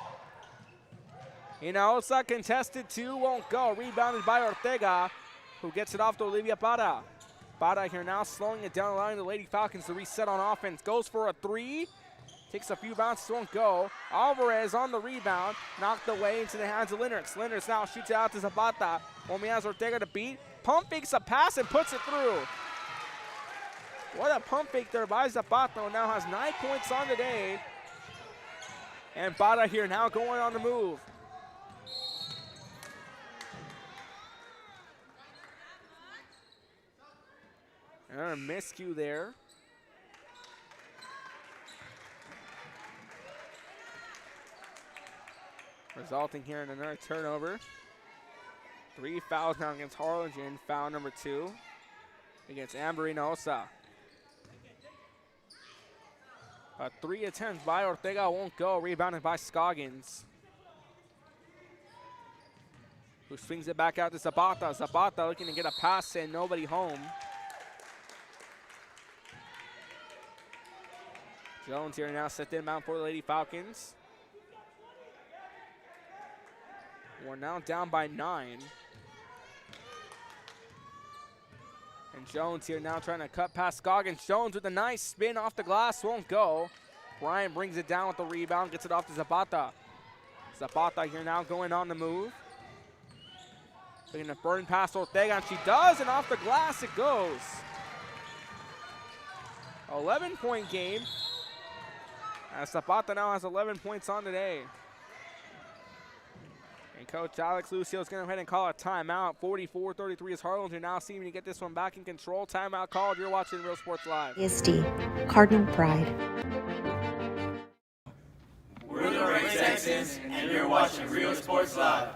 Speaker 1: Hinojosa contested 2, won't go. Rebounded by Ortega, who gets it off to Olivia Bada. Bada here now slowing it down, allowing the Lady Falcons to reset on offense. Goes for a 3. Takes a few bounces, won't go. Alvarez on the rebound. Knocked away into the hands of Linnerx. Linnerx now shoots it out to Zapata. Only has Ortega to beat. Pump fakes a pass and puts it through. What a pump fake there by Zapata. Now has 9 points on the day. And Bada here now going on the move. Another miscue there. Resulting here in another turnover. 3 fouls now against Harlingen. Foul number 2 against Amberinosa. 3 attempts by Ortega won't go. Rebounded by Scoggins, who swings it back out to Zapata. Zapata looking to get a pass and nobody home. Jones here now set the inbound for the Lady Falcons. We're now down by 9. And Jones here now trying to cut past Scoggins. Jones with a nice spin off the glass, won't go. Bryant brings it down with the rebound, gets it off to Zapata. Zapata here now going on the move. Looking to burn past Ortega, and she does, and off the glass it goes. 11-point game. As Zapata now has 11 points on the day. And Coach Alex Lucio is going to go ahead and call a timeout. 44-33 is Harlingen now seeming to get this one back in control. Timeout called. You're watching Real Sports Live.
Speaker 4: ISD, Cardinal Pride.
Speaker 11: We're the Ray Texans, and you're watching Real Sports Live.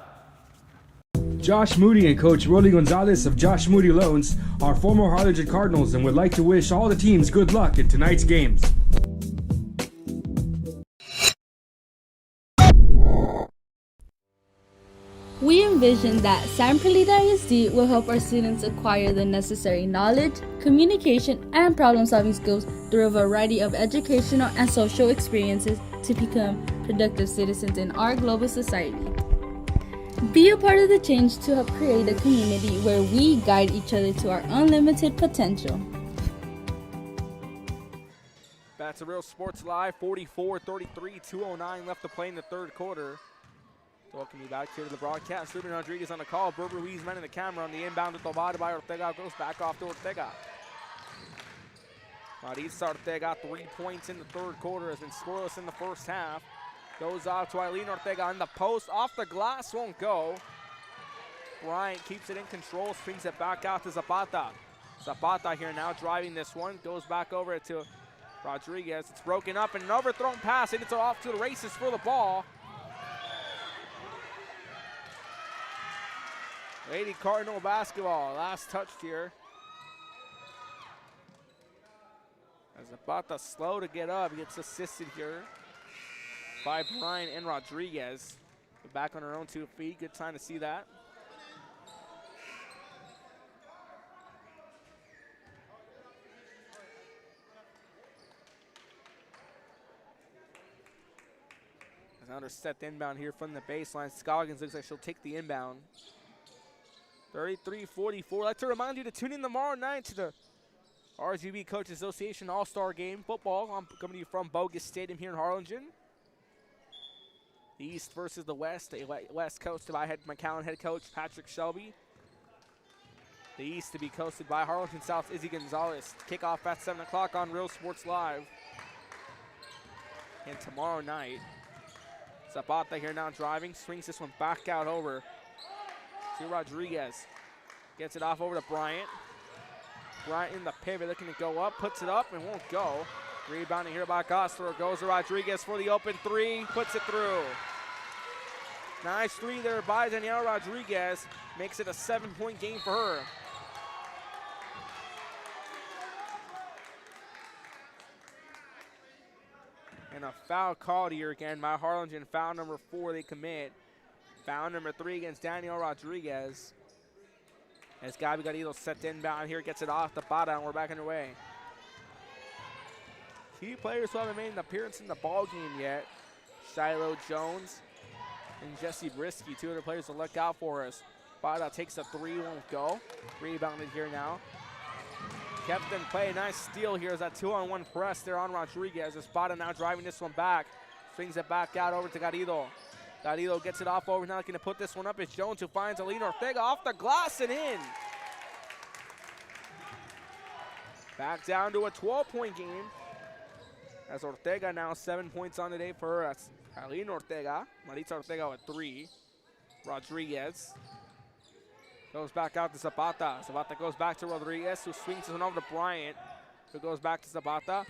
Speaker 19: Josh Moody and Coach Rolly Gonzalez of Josh Moody Loans are former Harlingen Cardinals and would like to wish all the teams good luck in tonight's games.
Speaker 20: We envision that San Perlita ISD will help our students acquire the necessary knowledge, communication, and problem-solving skills through a variety of educational and social experiences to become productive citizens in our global society. Be a part of the change to help create a community where we guide each other to our unlimited potential.
Speaker 1: Back to Real Sports Live, 44-33, 2:09 left to play in the third quarter. Welcome you back here to the broadcast. Ruben Rodriguez on the call. Bert Ruiz manning the camera on the inbound with Lobada by Ortega. Goes back off to Ortega. Marisa Ortega, 3 points in the third quarter. Has been scoreless in the first half. Goes off to Eileen Ortega on the post. Off the glass, won't go. Bryant keeps it in control. Swings it back out to Zapata. Zapata here now driving this one. Goes back over to Rodriguez. It's broken up and an overthrown pass. And it's off to the races for the ball. Lady Cardinal basketball, last touched here. As Zapata slow to get up, he gets assisted here by Bryant and Rodriguez. But back on her own 2 feet, good time to see that. As Under set the inbound here from the baseline. Scoggins looks like she'll take the inbound. 33-44. I'd like to remind you to tune in tomorrow night to the RGB Coach Association All-Star Game football. I'm coming to you from Bogus Stadium here in Harlingen. The East versus the West. The West coached by McAllen head coach Patrick Shelby. The East to be coached by Harlingen South's Izzy Gonzalez. Kickoff at 7 o'clock on Real Sports Live. And tomorrow night, Zapata here now driving. Swings this one back out over to Rodriguez. Gets it off over to Bryant. Bryant in the pivot, looking to go up, puts it up and won't go. Rebounding here by Gosler. Goes to Rodriguez for the open 3, puts it through. Nice 3 there by Danielle Rodriguez. Makes it a 7-point game for her. And a foul called here again by Harlingen. Foul number 4 they commit. Foul number 3 against Danielle Rodriguez. As Gabi Garrido set the inbound here, gets it off the bottom, and we're back underway. Key players who haven't made an appearance in the ball game yet. Shiloh Jones and Jesse Brisky, 2 other players to look out for us. Bada takes a 3, won't go. Rebounded here now. kept in play. Nice steal here as that 2-on-1 press there on Rodriguez. Espada now driving this one back. Swings it back out over to Garrido. Garrido gets it off over. Now looking to put this one up. It's Jones who finds Alina Ortega off the glass and in. Back down to a 12-point game. As Ortega now 7 points on the day for her. That's Alina Ortega. Maritza Ortega with 3. Rodriguez goes back out to Zapata. Zapata goes back to Rodriguez, who swings this one over to Bryant, who goes back to Zapata,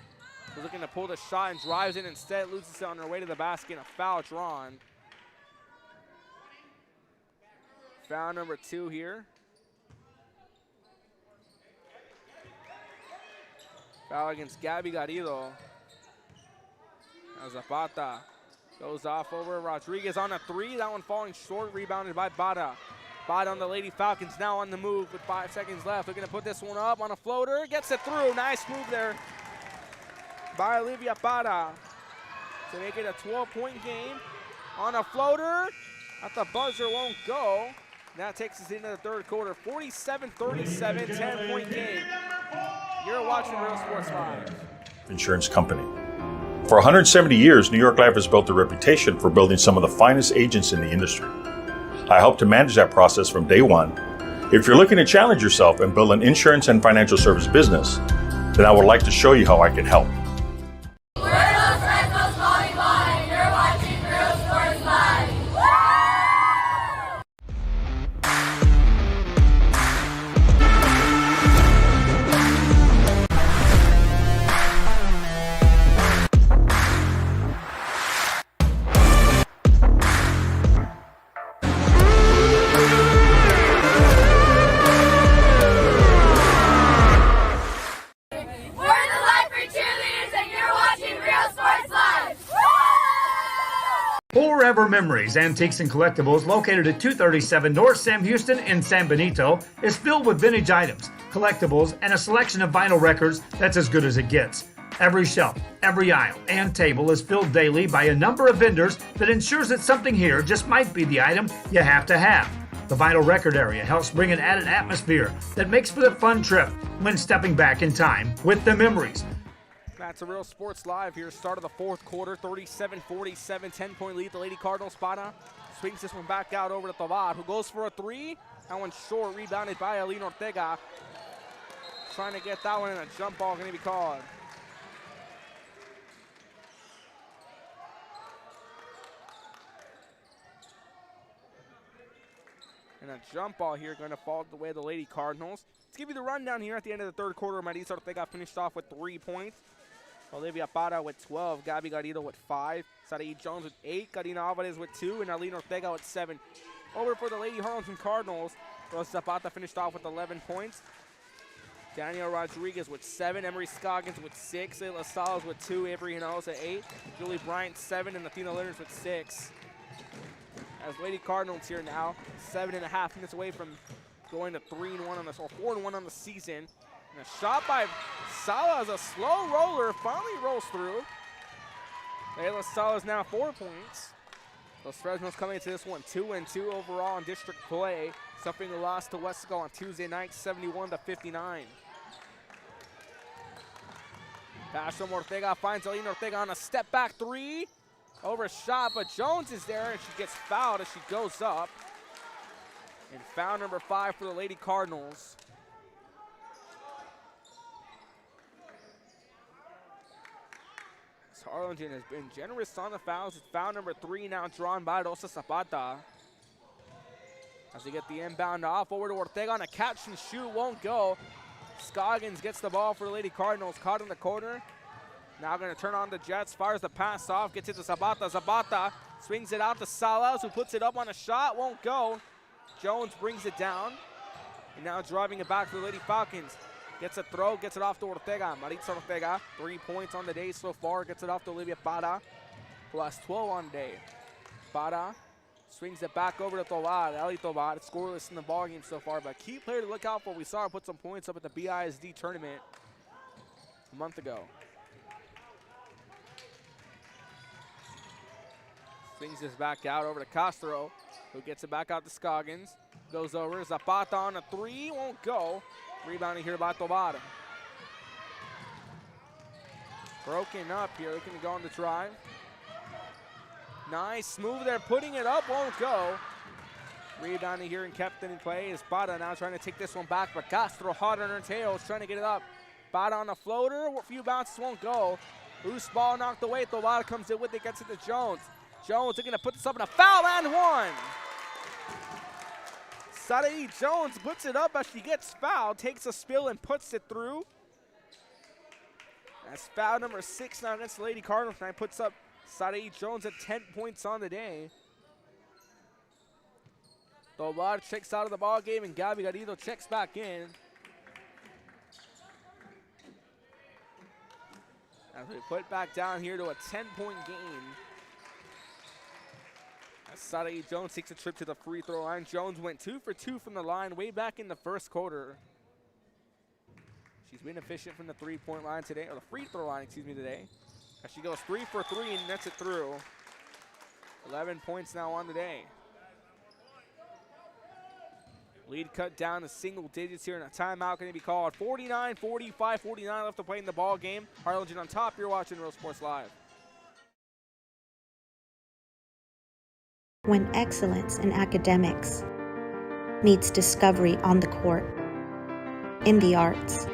Speaker 1: who's looking to pull the shot and drives it instead, loses it on her way to the basket, and a foul drawn. Foul number 2 here. Foul against Gabby Garrido. As Zapata goes off over Rodriguez on a 3. That one falling short, rebounded by Bada. Bada on the Lady Falcons now on the move with 5 seconds left. Looking to put this one up on a floater. Gets it through. Nice move there by Olivia Bada to make it a 12-point game. On a floater. At the buzzer won't go. That takes us into the third quarter. 47-37, 10-point game. You're watching Real Sports Live.
Speaker 18: Insurance company. For 170 years, New York Life has built a reputation for building some of the finest agents in the industry. I help to manage that process from day one. If you're looking to challenge yourself and build an insurance and financial service business, then I would like to show you how I can help.
Speaker 5: We're Los Fresnos calling by. You're watching Real Sports Live.
Speaker 8: Forever Memories, Antiques and Collectibles, located at 237 North Sam Houston in San Benito, is filled with vintage items, collectibles, and a selection of vinyl records that's as good as it gets. Every shelf, every aisle, and table is filled daily by a number of vendors that ensures that something here just might be the item you have to have. The vinyl record area helps bring an added atmosphere that makes for the fun trip when stepping back in time with the memories.
Speaker 1: That's a Real Sports Live here. Start of the fourth quarter, 37-47, 10-point lead. The Lady Cardinals. Spada swings this one back out over to Tovar, who goes for a 3. That one's short, rebounded by Alina Ortega. Trying to get that one, and a jump ball going to be called. And a jump ball here going to fall the way of the Lady Cardinals. Let's give you the rundown here at the end of the third quarter. Marisa Ortega finished off with 3 points. Olivia Parra with 12. Gabby Garrido with 5. Sarai Jones with 8. Karina Alvarez with 2. And Alina Ortega with 7. Over for the Lady Harlingen Cardinals. Rosa Zapata finished off with 11 points. Daniel Rodriguez with 7. Emery Scoggins with 6. Layla Salas with 2. Avery Hinalos at 8. Julie Bryant 7. And Athena Leonard with 6. As Lady Cardinals here now, 7.5 minutes away from going to 3-1 on this, or 4-1 on the season. And a shot by Salas, a slow roller, finally rolls through. Layla Salas now 4 points. Los Fresnos coming into this one 2-2 overall in district play, suffering a loss to Wesco on Tuesday night, 71-59. Pass from Ortega finds Alina Ortega on a step back 3. Overshot, but Jones is there, and she gets fouled as she goes up. And foul number 5 for the Lady Cardinals. Harlingen has been generous on the fouls. It's foul number 3 now drawn by Rosa Zapata. As they get the inbound off over to Ortega on a catch and shoot, won't go. Scoggins gets the ball for the Lady Cardinals, caught in the corner. Now going to turn on the Jets, fires the pass off, gets it to Zapata. Zapata swings it out to Salas, who puts it up on a shot, won't go. Jones brings it down. And now driving it back to the Lady Falcons. Gets a throw, gets it off to Ortega. Maritza Ortega, 3 points on the day so far. Gets it off to Olivia Parra, who has 12 on the day. Parra swings it back over to Tovar. Ali Tovar, scoreless in the ballgame so far, but key player to look out for. We saw her put some points up at the BISD tournament a month ago. Swings this back out over to Castro, who gets it back out to Scoggins. Goes over, Zapata on a 3, won't go. Rebounding here by Tovar. Broken up here, looking to go on the drive. Nice move there, putting it up, won't go. Rebounding here and kept in play is Bada now trying to take this one back, but Castro hot on her tails, trying to get it up. Bada on the floater, a few bounces won't go. Loose ball knocked away, Bada comes in with it, gets it to Jones. Jones looking to put this up in a foul and one. Sadie Jones puts it up as she gets fouled, takes a spill and puts it through. That's foul number 6 now against the Lady Cardinals tonight, puts up Sadie Jones at 10 points on the day. Tobar checks out of the ball game and Gabby Garrido checks back in. As we put back down here to a 10-point game. As Sadie Jones takes a trip to the free throw line. Jones went 2 for 2 from the line way back in the first quarter. She's been efficient from the three-point line today, or the free throw line, excuse me, today. As she goes 3 for 3 and nets it through. 11 points now on the day. Lead cut down to single digits here, and a timeout going to be called. 49-45, 49 left to play in the ball game. Harlingen on top. You're watching Real Sports Live.
Speaker 4: When excellence in academics meets discovery on the court, in the arts,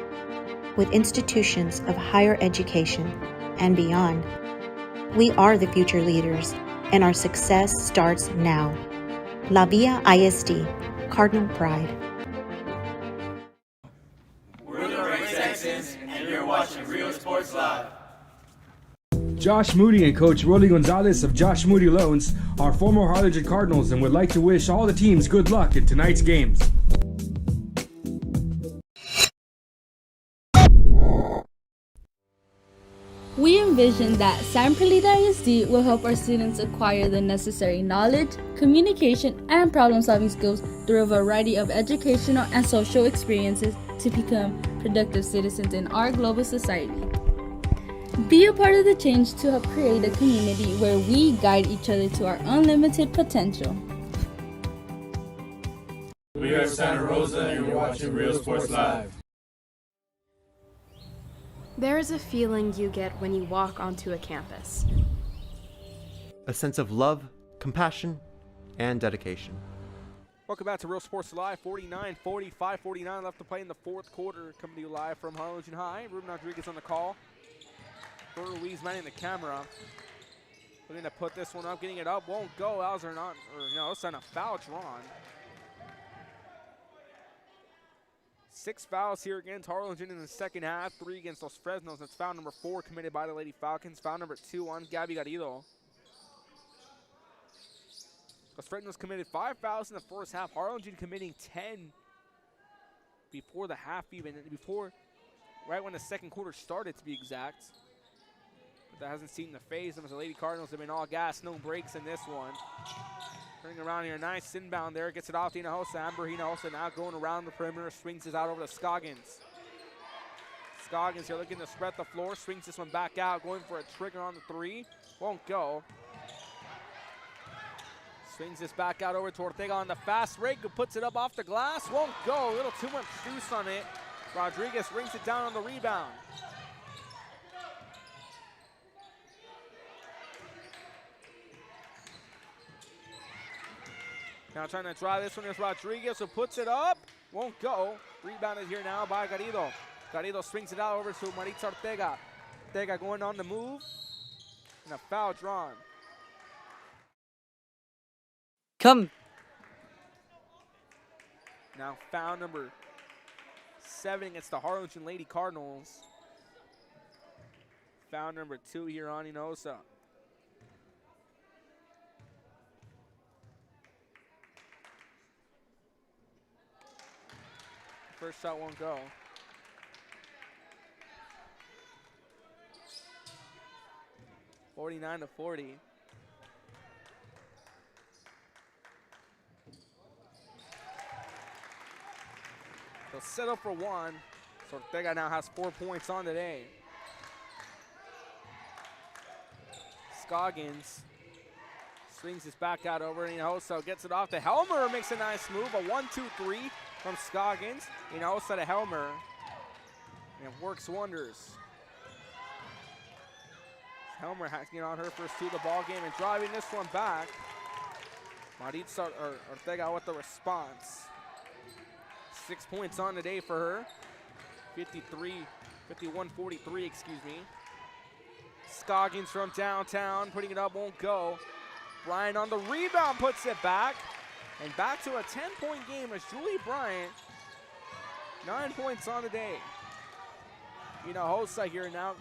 Speaker 4: with institutions of higher education and beyond, we are the future leaders, and our success starts now. La Villa ISD, Cardinal Pride.
Speaker 11: We're the Red Texans, and you're watching Real Sports Live.
Speaker 19: Josh Moody and Coach Rolly Gonzalez of Josh Moody Loans are former Harlingen Cardinals and would like to wish all the teams good luck in tonight's games.
Speaker 20: We envision that San Perlita ISD will help our students acquire the necessary knowledge, communication, and problem-solving skills through a variety of educational and social experiences to become productive citizens in our global society. Be a part of the change to help create a community where we guide each other to our unlimited potential.
Speaker 11: We are Santa Rosa, and you're watching Real Sports Live.
Speaker 21: There is a feeling you get when you walk onto a campus.
Speaker 22: A sense of love, compassion, and dedication.
Speaker 1: Welcome back to Real Sports Live. 49-45, 49 left to play in the fourth quarter. Coming to you live from Harlingen High. Ruben Rodriguez on the call. Ruiz manning the camera. Looking to put this one up, getting it up, won't go. Alzer not, or no, it's on a foul drawn. 6 fouls here against Harlingen in the second half. 3 against Los Fresnos. That's foul number 4 committed by the Lady Falcons. Foul number 2 on Gabby Garrido. Los Fresnos committed 5 fouls in the first half. Harlingen committing 10 before the half even, right when the second quarter started to be exact. But that hasn't seen the phase. The Lady Cardinals have been all gas, no breaks in this one. Turning around here, nice inbound there. Gets it off to Hinojosa. Amber Hinojosa now going around the perimeter. Swings this out over to Scoggins. Scoggins here looking to spread the floor. Swings this one back out. Going for a trigger on the 3. Won't go. Swings this back out over to Ortega on the fast break. Puts it up off the glass. Won't go. A little too much juice on it. Rodriguez brings it down on the rebound. Now trying to drive this one is Rodriguez, who puts it up. Won't go. Rebounded here now by Garrido. Garrido swings it out over to Maritza Ortega. Ortega going on the move. And a foul drawn.
Speaker 14: Come.
Speaker 1: Now foul number 7 against the Harlingen Lady Cardinals. Foul number 2 here on Hinojosa. First shot won't go. (49-40). They'll settle for 1. So Ortega now has 4 points on the day. Scoggins swings this back out over Hinojosa, gets it off to Helmer, makes a nice move, a 1-2-3 from Scoggins. Hinojosa to Helmer, and it works wonders. Helmer has to get on her first two of the ball game and driving this one back. Maritza Ortega with the response. 6 points on the day for her. 51-43, excuse me. Scoggins from downtown, putting it up, won't go. Bryant on the rebound, puts it back. And back to a 10-point game as Julie Bryant, 9 points on the day. Hinojosa here now,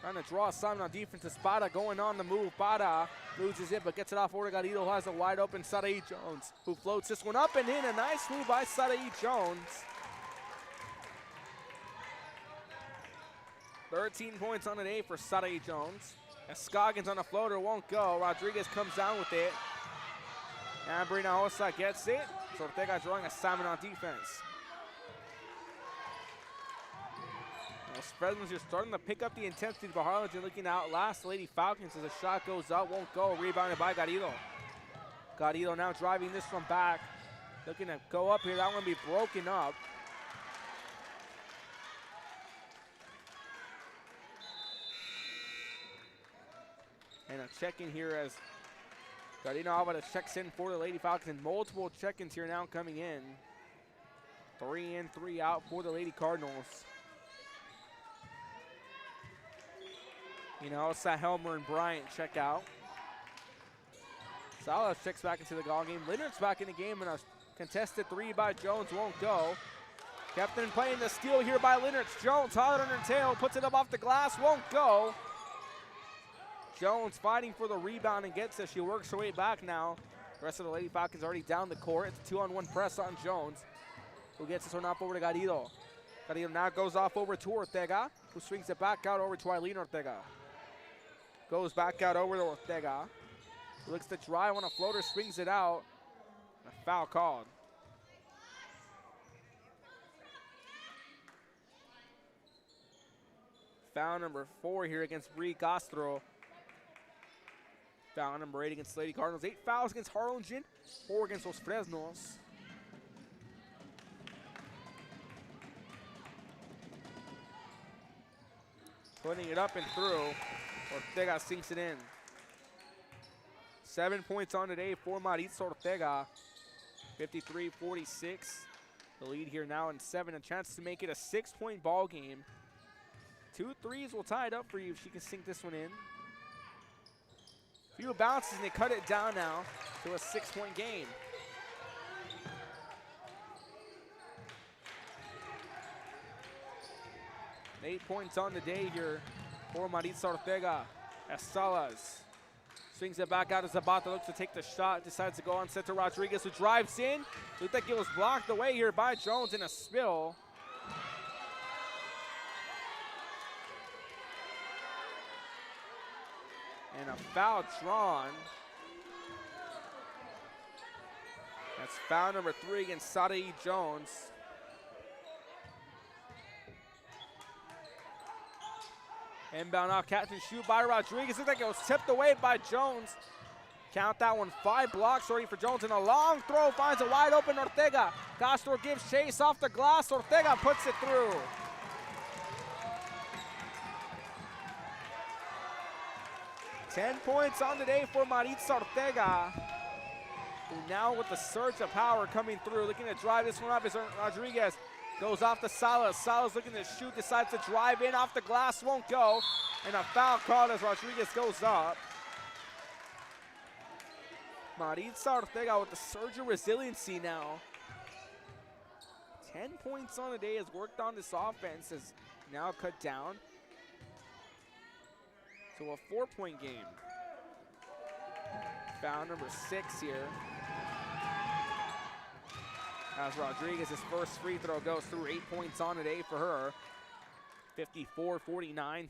Speaker 1: trying to draw assignment on defense. Espada going on the move. Bada loses it, but gets it off. Garrido has a wide open Sarai Jones, who floats this one up and in. A nice move by Sarai Jones. 13 points on the day for Sarai Jones. As Scoggins on the floater won't go. Rodriguez comes down with it. And Hinojosa gets it. So Ortega drawing assignment on defense. Fresnos are starting to pick up the intensity, but Harlingen looking out last. Lady Falcons as a shot goes up, won't go. Rebounded by Garrido. Garrido now driving this one back. Looking to go up here. That one be broken up. And a check-in here as Garrido Alvarez checks in for the Lady Falcons. And multiple check-ins here now coming in. 3 in, 3 out for the Lady Cardinals. Helmer and Bryant check out. Salas checks back into the ball game. Leonard's back in the game, and a contested three by Jones won't go. Captain playing the steal here by Leonard. Jones, hot on her tail, puts it up off the glass, won't go. Jones fighting for the rebound and gets it. She works her way back now. The rest of the Lady Falcons already down the court. It's a 2-on-1 press on Jones, who gets this one off over to Garrido. Garrido now goes off over to Ortega, who swings it back out over to Eileen Ortega. Goes back out over to Ortega. Looks to drive on a floater, swings it out. And a foul called. Foul number 4 here against Bree Castro. Foul number 8 against Lady Cardinals. 8 fouls against Harlingen, 4 against Los Fresnos. Putting it up and through. Ortega sinks it in. 7 points on today for Maritza Ortega. 53-46. The lead here now in 7. A chance to make it a 6-point ball game. 2 threes will tie it up for you if she can sink this one in. Few bounces and they cut it down now to a 6-point game. Eight points on the day here for Maritza Ortega. Salas swings it back out as Zapata looks to take the shot, decides to go on set to Rodriguez, who drives in. Looked like it was blocked away here by Jones in a spill. And a foul drawn. That's foul number 3 against Sarai Jones. Inbound off, catch and shoot by Rodriguez. Looks like it was tipped away by Jones. Count that one, 5 blocks already for Jones. And a long throw finds a wide open Ortega. Castro gives chase off the glass. Ortega puts it through. Ten points on the day for Maritza Ortega, who now with the surge of power coming through, looking to drive this one up as Rodriguez goes off to Salas. Salas looking to shoot, decides to drive in off the glass, won't go. And a foul called as Rodriguez goes up. Maritza Ortega with the surge of resiliency now. 10 points on the day, has worked on this offense, has now cut down to a 4-point game. Foul number 6 here. As Rodriguez's first free throw goes through, 8 points on today for her. 54-49.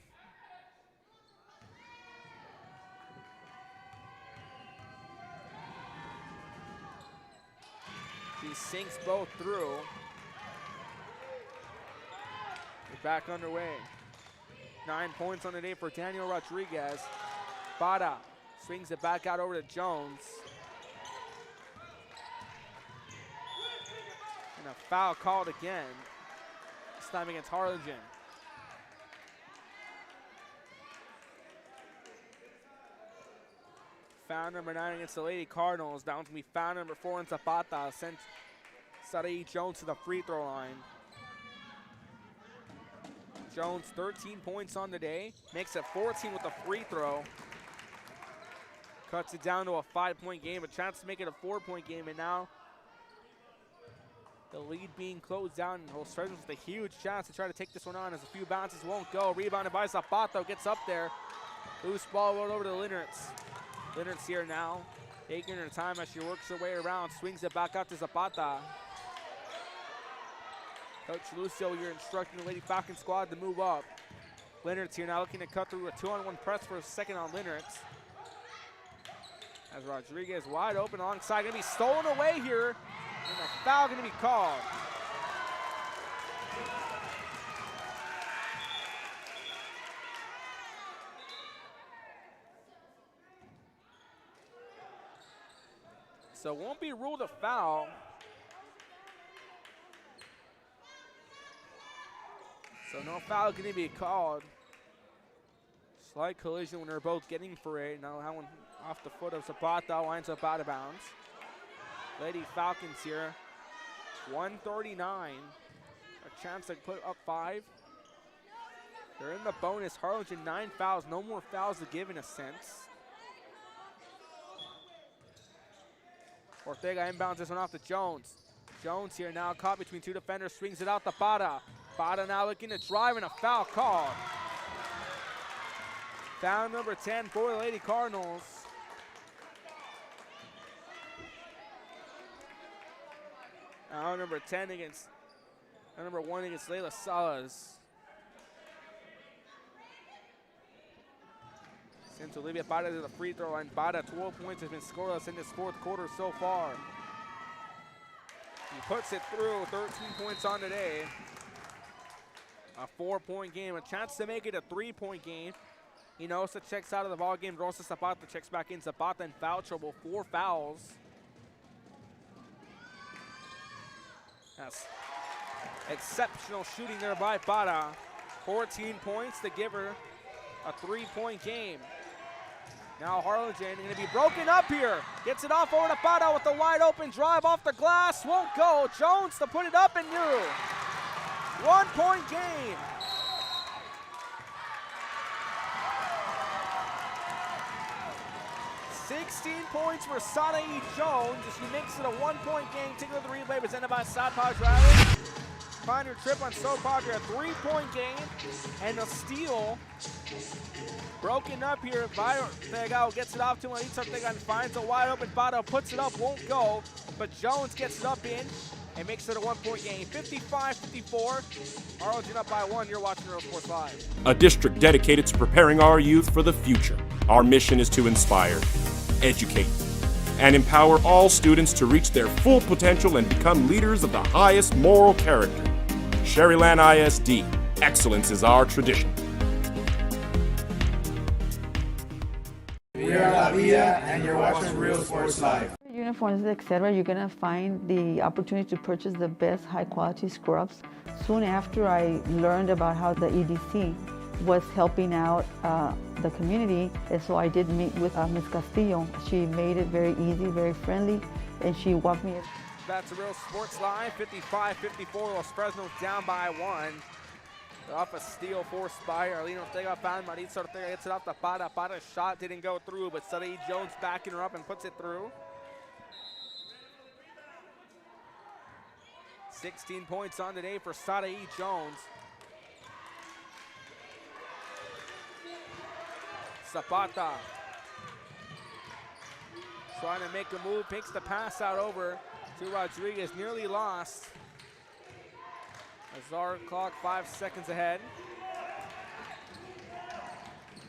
Speaker 1: She sinks both through. We're back underway. 9 points on the day for Daniel Rodriguez. Bada swings it back out over to Jones. And a foul called again, this time against Harlingen. Foul number 9 against the Lady Cardinals. Down to be foul number 4 in Zapata. Sent Sarai Jones to the free throw line. Jones 13 points on the day. Makes it 14 with a free throw. Cuts it down to a 5-point game. A chance to make it a 4-point game. And now the lead being closed down. Los Fresnos with a huge chance to try to take this one on as a few bounces won't go. Rebounded by Zapata. Gets up there. Loose ball rolled over to Linnertz. Linnertz here now. Taking her time as she works her way around. Swings it back out to Zapata. Coach Lucio, you're instructing the Lady Falcon squad to move up. Linnertz here now looking to cut through a 2-on-1 press for a second on Linnertz. As Rodriguez wide open alongside, gonna be stolen away here, and a foul gonna be called. So won't be ruled a foul. So no foul going to be called. Slight collision when they're both getting for it. Now that one off the foot of Zapata winds up out of bounds. Lady Falcons here, 139. A chance to put up 5. They're in the bonus. Harlingen 9 fouls. No more fouls to give in a sense. Ortega inbounds this one off to Jones. Jones here now caught between 2 defenders. Swings it out to Bada. Bada now looking to drive and a foul called. Foul number 10 for the Lady Cardinals. Now number 10 against, number 1 against Layla Salas. Since Olivia Bada to the free throw line, Bada 12 points has been scoreless in this 4th quarter so far. He puts it through, 13 points on the day. A 4-point game, a chance to make it a 3-point game. Inosa checks out of the ball game. Rosa Zapata checks back in. Zapata in foul trouble, 4 fouls. That's exceptional shooting there by Bada. 14 points to give her a 3-point game. Now Harlingen going to be broken up here. Gets it off over to Bada with a wide open drive off the glass. Won't go. Jones to put it up and new. 1-point game. $16 points for Sanae Jones as she makes it a 1-point game. Take a look at the replay presented by South Padre Island. Find your trip on South Padre, a 3-point game and a steal. Broken up here by Ortega, gets it off to Maritza Ortega and finds a wide open Bada, puts it up, won't go, but Jones gets it up in and makes it a 1-point game. 55-54, Harlingen up by 1. You're watching Real Sports Live.
Speaker 12: A district dedicated to preparing our youth for the future. Our mission is to inspire, educate, and empower all students to reach their full potential and become leaders of the highest moral character. Sherryland ISD, excellence is our tradition.
Speaker 11: We are La Vida, and you're watching Real Sports Live.
Speaker 13: Uniforms, etc., you're gonna find the opportunity to purchase the best high-quality scrubs. Soon after I learned about how the EDC was helping out the community, and so I did meet with Ms. Castillo. She made it very easy, very friendly, and she walked me.
Speaker 1: Back to Real Sports Live, 55-54, Los Fresnos down by 1. Off a steal forced by Arlene Ortega, found Maritza Ortega, hits it off the Bada. Bada's shot didn't go through, but Sarai Jones backing her up and puts it through. 16 points on the day for Sarai Jones. Zapata trying to make a move, takes the pass out over to Rodriguez, nearly lost. As our clock 5 seconds ahead.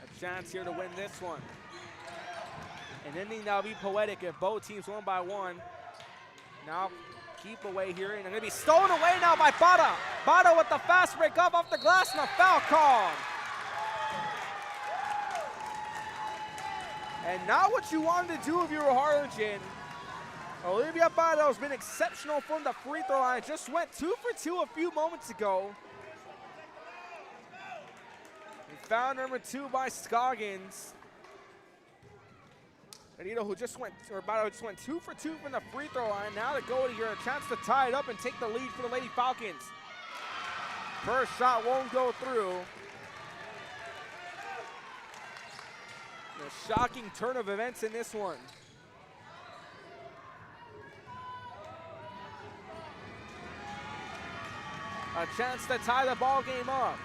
Speaker 1: A chance here to win this one. An ending now be poetic if both teams won by 1. Now keep away here, and they're gonna be stolen away now by Bada. Bada with the fast break up off the glass and a foul call. And not what you wanted to do if you were Harlingen. Olivia Bada has been exceptional from the free throw line. Just went 2 for 2 a few moments ago. And foul number 2 by Scoggins. Granito, who just went 2 for 2 from the free throw line. Now to go to here, a chance to tie it up and take the lead for the Lady Falcons. First shot won't go through. A shocking turn of events in this one. A chance to tie the ball game up.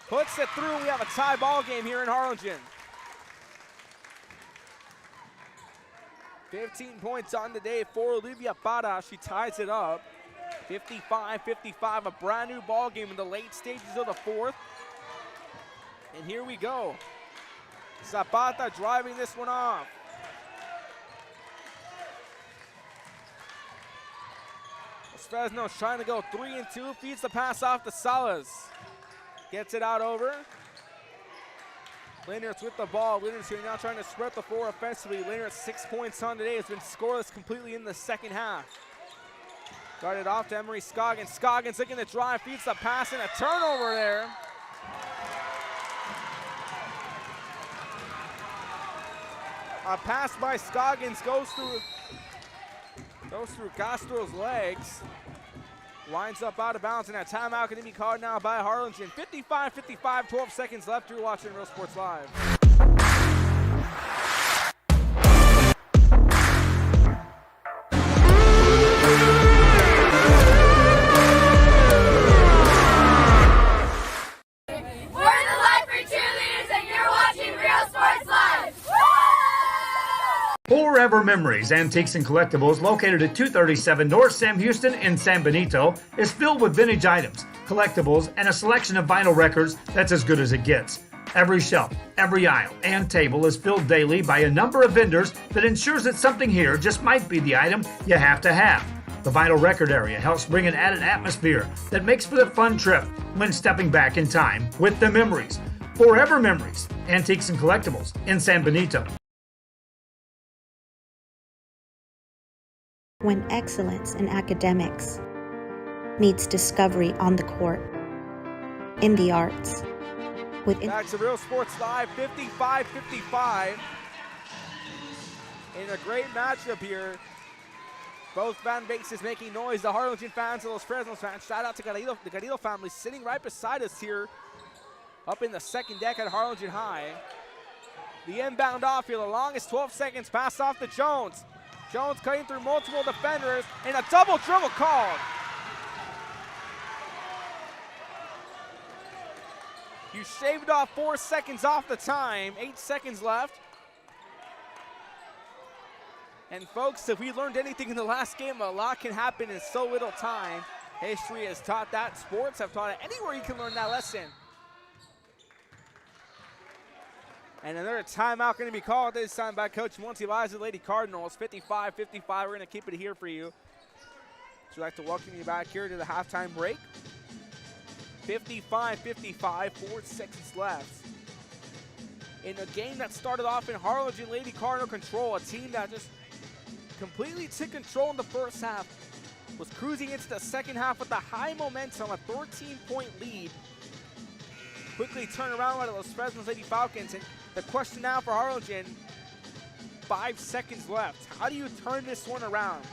Speaker 1: Puts it through. We have a tie ball game here in Harlingen. 15 points on the day for Olivia Parra. She ties it up. 55-55, a brand new ball game in the late stages of the fourth. And here we go. Zapata driving this one off. Fresnos trying to go 3 and 2, feeds the pass off to Salas. Gets it out over. Leynertz with the ball. Leynertz here now trying to spread the floor offensively. Leynertz 6 points on today, has been scoreless completely in the second half. Guarded off to Emery Scoggins. Scoggins looking to drive, feeds the pass, and a turnover there. A pass by Scoggins goes through Castro's legs. Winds up out of bounds, and a timeout going to be called now by Harlingen. 55-55, 12 seconds left. You're watching Real Sports Live.
Speaker 5: We're the Lifer Cheerleaders, and you're watching Real Sports Live.
Speaker 8: Forever Memories, Antiques and Collectibles, located at 237 North Sam Houston in San Benito, is filled with vintage items, collectibles, and a selection of vinyl records that's as good as it gets. Every shelf, every aisle, and table is filled daily by a number of vendors that ensures that something here just might be the item you have to have. The vinyl record area helps bring an added atmosphere that makes for the fun trip when stepping back in time with the memories. Forever Memories, Antiques and Collectibles in San Benito.
Speaker 4: When excellence in academics meets discovery on the court, in the arts, with
Speaker 1: back to Real Sports Live, 55-55. In a great matchup here. Both fan bases making noise. The Harlingen fans and Los Fresnos fans. Shout out to the Garrido family sitting right beside us here up in the second deck at Harlingen High. The inbound off here, the longest 12 seconds pass off to Jones. Jones cutting through multiple defenders, and a double dribble called. You shaved off 4 seconds off the time, 8 seconds left. And folks, if we learned anything in the last game, a lot can happen in so little time. History has taught that, sports have taught it. Anywhere you can learn that lesson. And another timeout going to be called this time by Coach Monty Liza, Lady Cardinals. 55-55, we're going to keep it here for you. So I'd like to welcome you back here to the halftime break. 55-55, 4 seconds left. In a game that started off in Harlingen, Lady Cardinal control, a team that just completely took control in the first half, was cruising into the second half with a high momentum, a 13-point lead. Quickly turn around at Los Fresnos Lady Falcons, and the question now for Harlingen, 5 seconds left. How do you turn this one around?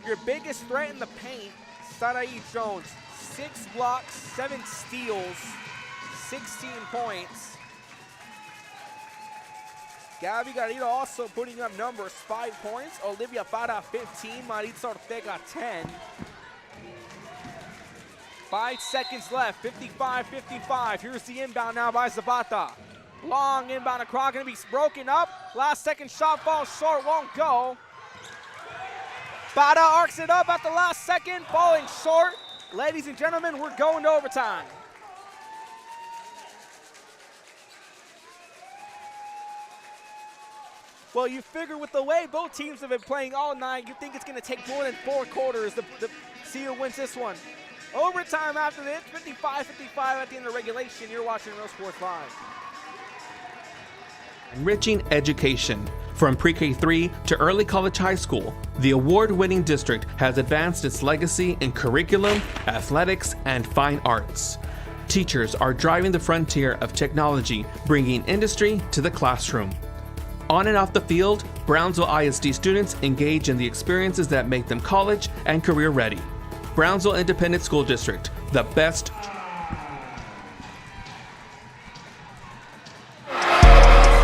Speaker 1: Your biggest threat in the paint, Sarai Jones. 6 blocks, 7 steals, 16 points. Gabby Garrido also putting up numbers, 5 points. Olivia Parra, 15. Maritza Ortega, 10. 5 seconds left, 55-55. Here's the inbound now by Zapata. Long inbound across, gonna be broken up. Last second shot falls short, won't go. Parra arcs it up at the last second, falling short. Ladies and gentlemen, we're going to overtime. Well, you figure with the way both teams have been playing all night, you think it's going to take more than 4 quarters to see who wins this one. Overtime after this, 55-55 at the end of regulation. You're watching Real Sports Live.
Speaker 2: Enriching education. From pre-K3 to early college high school, the award-winning district has advanced its legacy in curriculum, athletics, and fine arts. Teachers are driving the frontier of technology, bringing industry to the classroom. On and off the field, Brownsville ISD students engage in the experiences that make them college and career ready. Brownsville Independent School District, the best.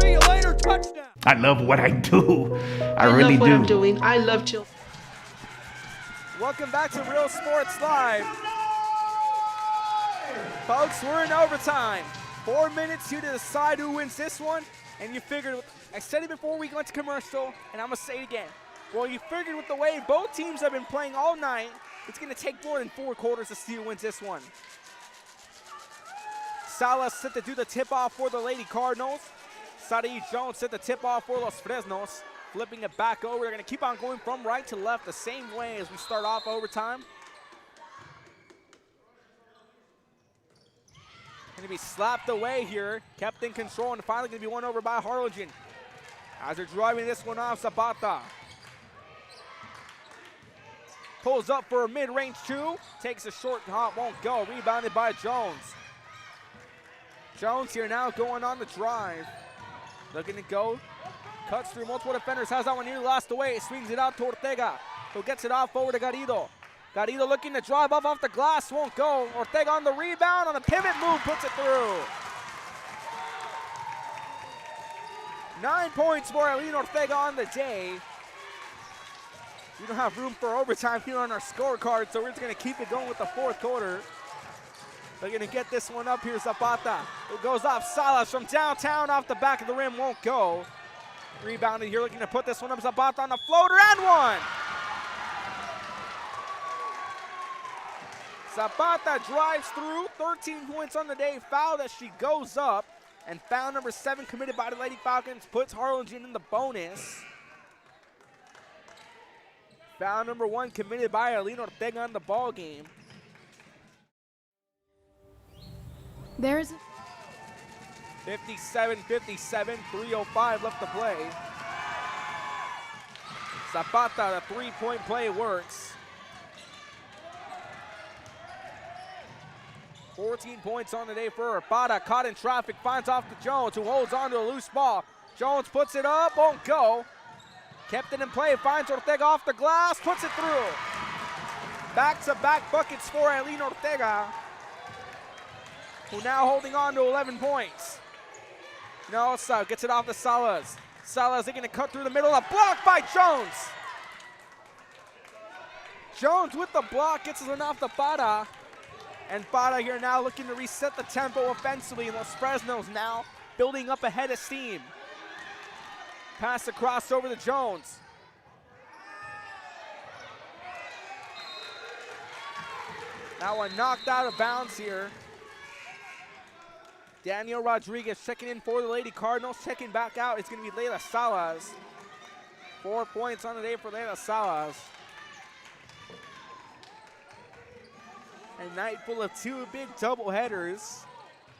Speaker 1: See you later, touchdown.
Speaker 6: I love what I do. I
Speaker 3: love
Speaker 6: really
Speaker 3: what
Speaker 6: do.
Speaker 3: I'm doing. I love children.
Speaker 1: Welcome back to Real Sports Live. Folks, we're in overtime. 4 minutes here to decide who wins this one. And you figured, I said it before we went to commercial, and I'm going to say it again. Well, you figured with the way both teams have been playing all night, it's going to take more than 4 quarters to see who wins this one. Salas set to do the tip-off for the Lady Cardinals. Sadie Jones set the tip-off for Los Fresnos. Flipping it back over. They're going to keep on going from right to left the same way as we start off overtime. Going to be slapped away here. Kept in control and finally going to be won over by Harlingen. As they're driving this one off, Zapata pulls up for a mid-range 2. Takes a short hop, won't go. Rebounded by Jones. Jones here now going on the drive. Looking to go. Cuts through multiple defenders. Has that one nearly lost away. Swings it out to Ortega, who gets it off over to Garrido. Garrido looking to drive off the glass, won't go. Ortega on the rebound, on a pivot move, puts it through. 9 points for Eileen Ortega on the day. We don't have room for overtime here on our scorecard, so we're just going to keep it going with the fourth quarter. They're going to get this one up here, Zapata. It goes off Salas from downtown, off the back of the rim, won't go. Rebounded here, looking to put this one up. Zapata on the floater, and one. Zapata drives through, 13 points on the day, foul as she goes up, and foul number 7 committed by the Lady Falcons puts Harlingen in the bonus. Foul number 1 committed by Eileen Ortega on the ball game.
Speaker 21: There's
Speaker 1: 57-57, 3:05 left to play. Zapata, the three-point play works. 14 points on the day for her. Bada caught in traffic, finds off to Jones, who holds on to a loose ball. Jones puts it up, won't go. Kept it in play, finds Ortega off the glass, puts it through. Back-to-back buckets for Eileen Ortega, who now holding on to 11 points. No, so gets it off to Salas. Salas looking to cut through the middle, a block by Jones. Jones with the block, gets it off to Bada. And Bada here now looking to reset the tempo offensively. Los Fresnos now building up ahead of steam. Pass across over to Jones. That one knocked out of bounds here. Daniel Rodriguez checking in for the Lady Cardinals. Checking back out, it's going to be Leila Salas. 4 points on the day for Leila Salas. A night full of 2 big doubleheaders.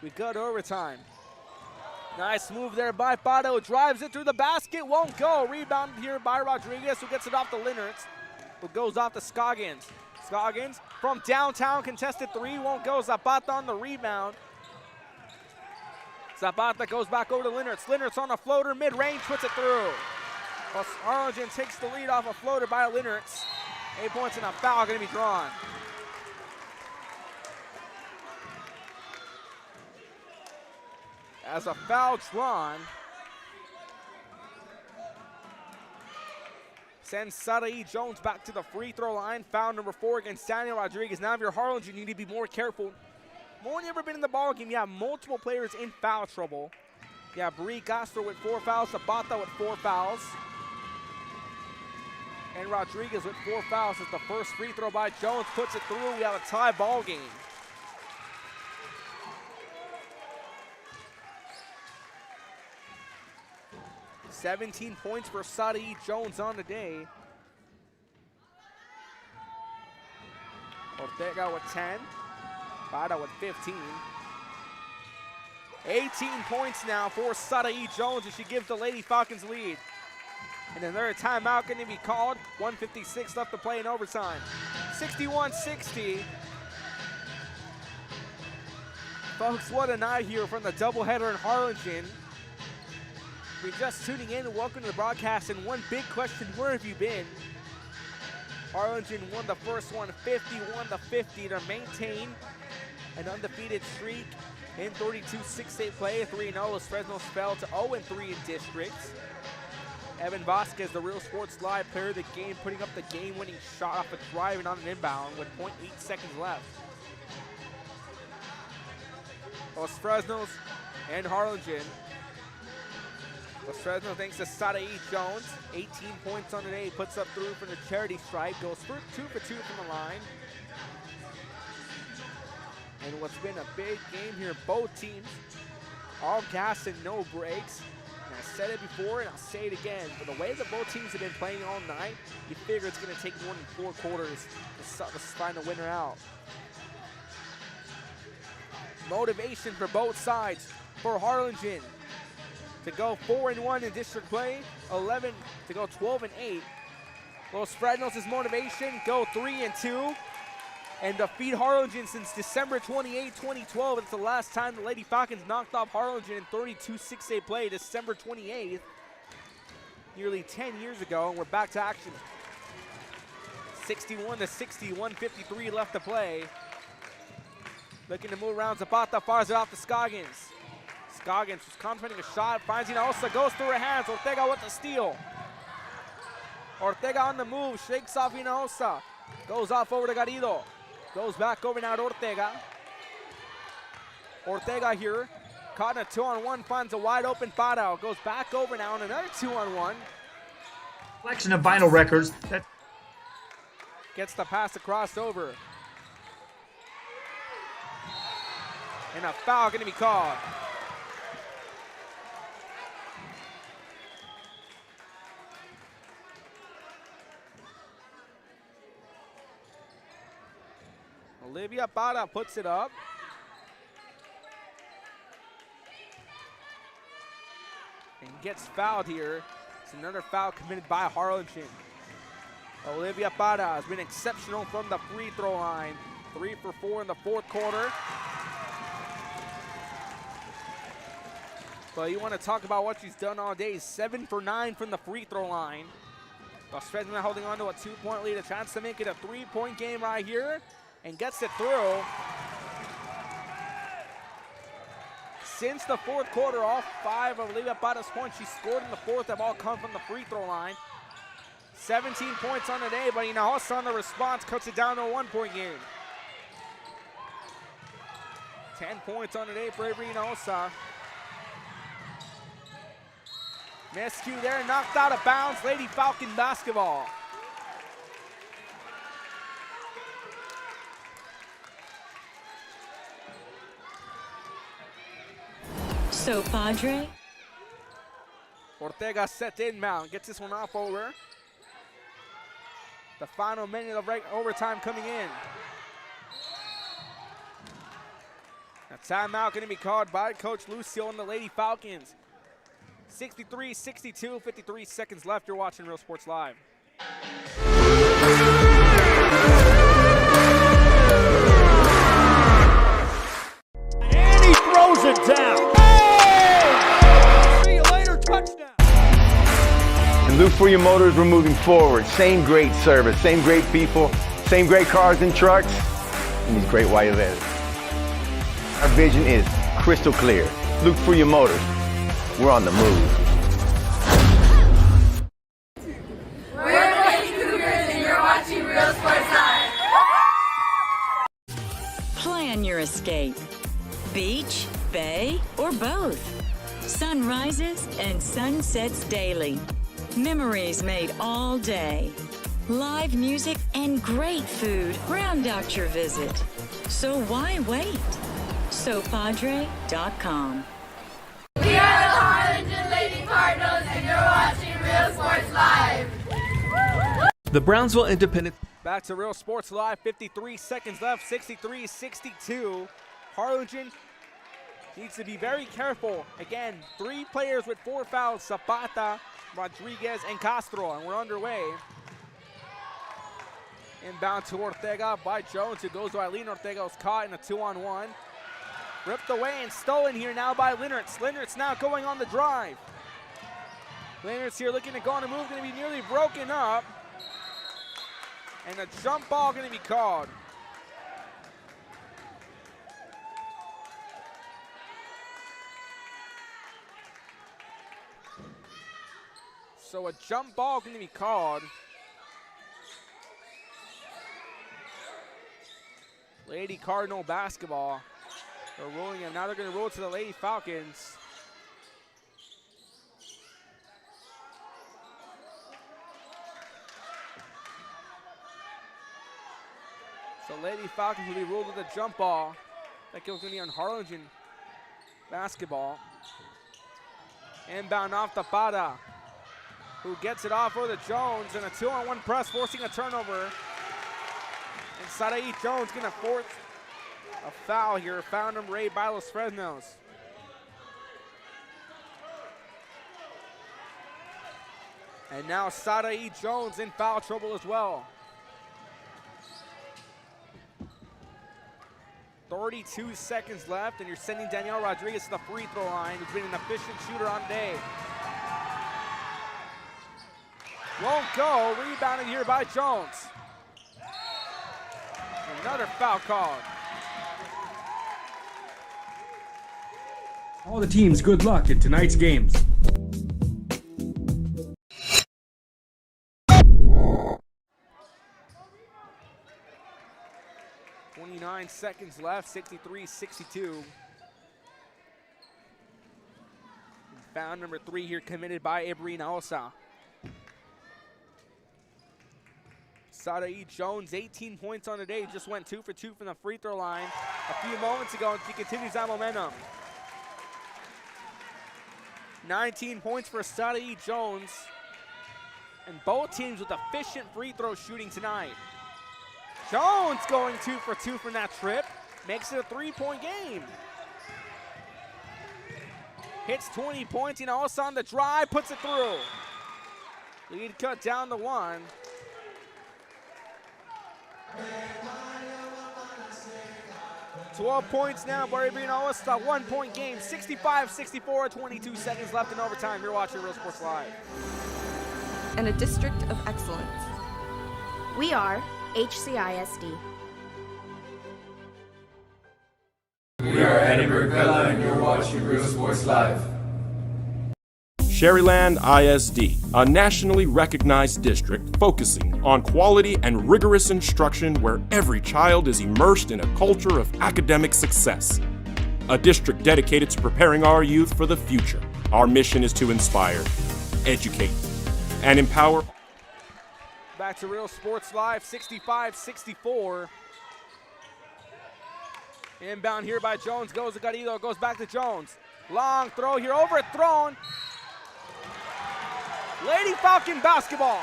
Speaker 1: We go to overtime. Nice move there by Pato. Drives it through the basket, won't go. Rebound here by Rodriguez, who gets it off to Linnertz, who goes off to Scoggins. Scoggins from downtown, contested 3, won't go. Zapata on the rebound. Zapata goes back over to Linnertz. Linnertz on a floater, mid-range, puts it through. Harlingen takes the lead off a floater by Linnertz. 8 points and a foul going to be drawn. As a foul drawn, sends Sarai Jones back to the free throw line. Foul number 4 against Daniel Rodriguez. Now if you're Harlingen, you need to be more careful. More than you ever been in the ballgame, you have multiple players in foul trouble. You have Brie Castro with 4 fouls, Zapata with 4 fouls. And Rodriguez with 4 fouls as the first free throw by Jones puts it through. We have a tie ball game. $17 points for Sadie Jones on the day. Ortega with 10. Bada with 15. 18 points now for Sadie Jones as she gives the Lady Falcons lead. And another timeout going to be called. 1:56 left to play in overtime. 61-60. Folks, what a night here from the doubleheader in Harlingen. If you're just tuning in, welcome to the broadcast. And one big question, where have you been? Harlingen won the first one 51-50 to maintain an undefeated streak in 32 6A play. 3-0 as Fresnos fell to 0-3 in districts. Evan Vasquez, the Real Sports Live player of the game, putting up the game-winning shot off a drive and on an inbound with 0.8 seconds left. Los Fresnos and Harlingen. Los Fresnos, thanks to Sadae Jones, 18 points on the day, puts up 3 from the charity stripe, goes for 2 for 2 from the line. And what's been a big game here, both teams, all gas and no breaks. And I said it before and I'll say it again, but the way that both teams have been playing all night, you figure it's going to take more than 4 quarters to find a winner out. Motivation for both sides for Harlingen to go 4-1 in district play, 11 to go 12-8. Los Fresnos' motivation, go 3-2 and defeat Harlingen since December 28, 2012. It's the last time the Lady Falcons knocked off Harlingen in 32 6A play, December 28th, nearly 10 years ago, and we're back to action. 61-60, 1:53 left to play. Looking to move around, Zapata fires it off to Scoggins. Scoggins was contemplating a shot, finds Hinojosa, goes through her hands. Ortega with the steal. Ortega on the move, shakes off Hinojosa. Goes off over to Garrido. Goes back over now to Ortega. Ortega here, caught in a 2-on-1, finds a wide open Parao. Goes back over now on another 2-on-1.
Speaker 8: Collection of vinyl records that
Speaker 1: gets the pass across over. And a foul going to be called. Olivia Parra puts it up. And gets fouled here. It's another foul committed by Harlingen. Olivia Parra has been exceptional from the free throw line. 3 for 4 in the fourth quarter. But you want to talk about what she's done all day. 7 for 9 from the free throw line. Los Fresnos holding on to a 2-point lead. A chance to make it a 3-point game right here. And gets it through. Since the fourth quarter, all 5 of Olivia Parra's points she scored in the fourth have all come from the free throw line. 17 points on the day, but Hinojosa on the response cuts it down to a 1-point game. 10 points on the day for Avery Hinojosa. Miscue there, knocked out of bounds. Lady Falcon basketball.
Speaker 9: So, Padre?
Speaker 1: Ortega set inbound, gets this one off over. The final minute of overtime coming in. A timeout going to be called by Coach Lucio and the Lady Falcons. 63-62, 53 seconds left. You're watching Real Sports Live.
Speaker 11: And he throws it down.
Speaker 10: And look for your motors, we're moving forward. Same great service, same great people, same great cars and trucks, and these great white letters. Our vision is crystal clear. Look for your motors. We're on the move.
Speaker 5: We're the Lady Cougars and you're watching Real Sports Live.
Speaker 9: Plan your escape. Beach, bay, or both. Sunrises and sunsets daily. Memories made all day. Live music and great food round out your visit. So why wait? SoPadre.com.
Speaker 5: We are the Harlingen Lady Cardinals and you're watching Real Sports Live.
Speaker 2: The Brownsville Independent.
Speaker 1: Back to Real Sports Live, 53 seconds left, 63-62. Harlingen needs to be very careful. Again, 3 players with 4 fouls, Zapata, Rodriguez, and Castro, and we're underway. Inbound to Ortega by Jones, who goes to Eileen. Ortega was caught in a 2-on-1. Ripped away and stolen here now by Linnertz. Linnertz now going on the drive. Linnertz here looking to go on a move, going to be nearly broken up. And a jump ball going to be called. So a jump ball going to be called. Lady Cardinal basketball. They're rolling it. Now they're going to roll it to the Lady Falcons. So Lady Falcons will be ruled with a jump ball. That goes going to be on Harlingen basketball. Inbound off the Fada, who gets it off for the Jones, and a 2-on-1 press forcing a turnover. And Sarai Jones going to force a foul here. Foul number 8 by Los Fresnos. And now Sarai Jones in foul trouble as well. 32 seconds left, and you're sending Danielle Rodriguez to the free throw line, who's been an efficient shooter on the day. Won't go. Rebounded here by Jones. Another foul called.
Speaker 19: All the teams, good luck in tonight's games.
Speaker 1: Seconds left, 63-62. Foul number 3 here committed by Ibrina Osa. Sarai Jones, 18 points on the day, just went 2 for 2 from the free throw line a few moments ago, and she continues that momentum. 19 points for Sarai Jones, and both teams with efficient free throw shooting tonight. Jones going 2 for 2 from that trip, makes it a 3-point game. Hits 20 points, and also on the drive, puts it through. Lead cut down to 1. $12 points now, Barry Brino. It's a 1-point game, 65-64, 22 seconds left in overtime. You're watching Real Sports Live.
Speaker 21: And a district of excellence.
Speaker 7: We are HCISD.
Speaker 11: We are Edinburgh Bella, and you're watching Real Sports Live.
Speaker 12: Sherryland ISD, a nationally recognized district focusing on quality and rigorous instruction where every child is immersed in a culture of academic success. A district dedicated to preparing our youth for the future. Our mission is to inspire, educate, and empower.
Speaker 1: Back to Real Sports Live, 65-64. Inbound here by Jones, goes to Garrido, goes back to Jones. Long throw here, overthrown. Lady Falcon basketball.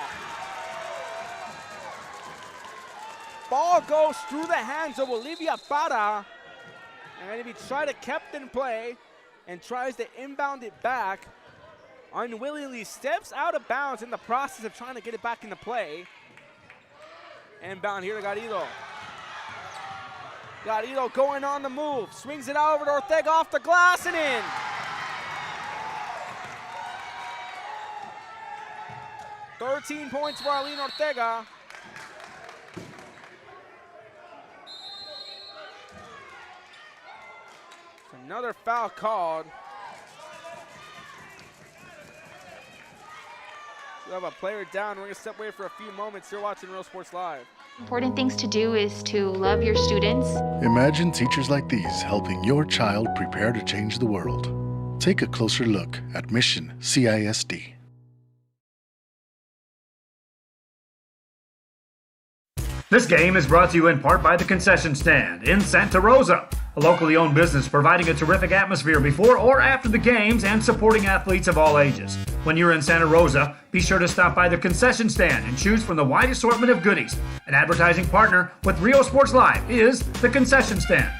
Speaker 1: Ball goes through the hands of Olivia Para. And if he tried to kept in play and tries to inbound it back, unwillingly steps out of bounds in the process of trying to get it back into play. Inbound here to Garrido. Garrido going on the move, swings it out over to Ortega off the glass and in. $13 points for Arlene Ortega. Another foul called. We have a player down. We're going to step away for a few moments. You're watching Real Sports Live.
Speaker 7: Important things to do is to love your students.
Speaker 16: Imagine teachers like these helping your child prepare to change the world. Take a closer look at Mission CISD.
Speaker 8: This game is brought to you in part by the Concession Stand in Santa Rosa, a locally owned business providing a terrific atmosphere before or after the games and supporting athletes of all ages. When you're in Santa Rosa, be sure to stop by the Concession Stand and choose from the wide assortment of goodies. An advertising partner with Real Sports Live is the Concession Stand.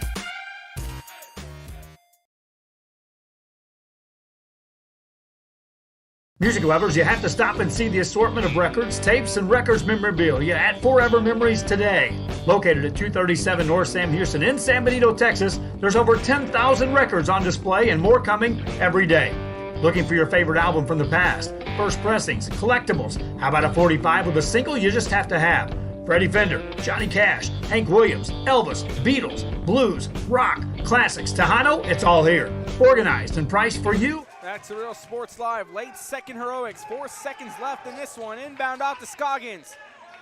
Speaker 8: Music lovers, you have to stop and see the assortment of records, tapes, and records memorabilia at Forever Memories today. Located at 237 North Sam Houston in San Benito, Texas, there's over 10,000 records on display and more coming every day. Looking for your favorite album from the past, first pressings, collectibles? How about a 45 with a single you just have to have? Freddie Fender, Johnny Cash, Hank Williams, Elvis, Beatles, blues, rock, classics, Tejano, it's all here. Organized and priced for you.
Speaker 1: Back to Real Sports Live. Late second heroics. 4 seconds left in this one. Inbound off to Scoggins.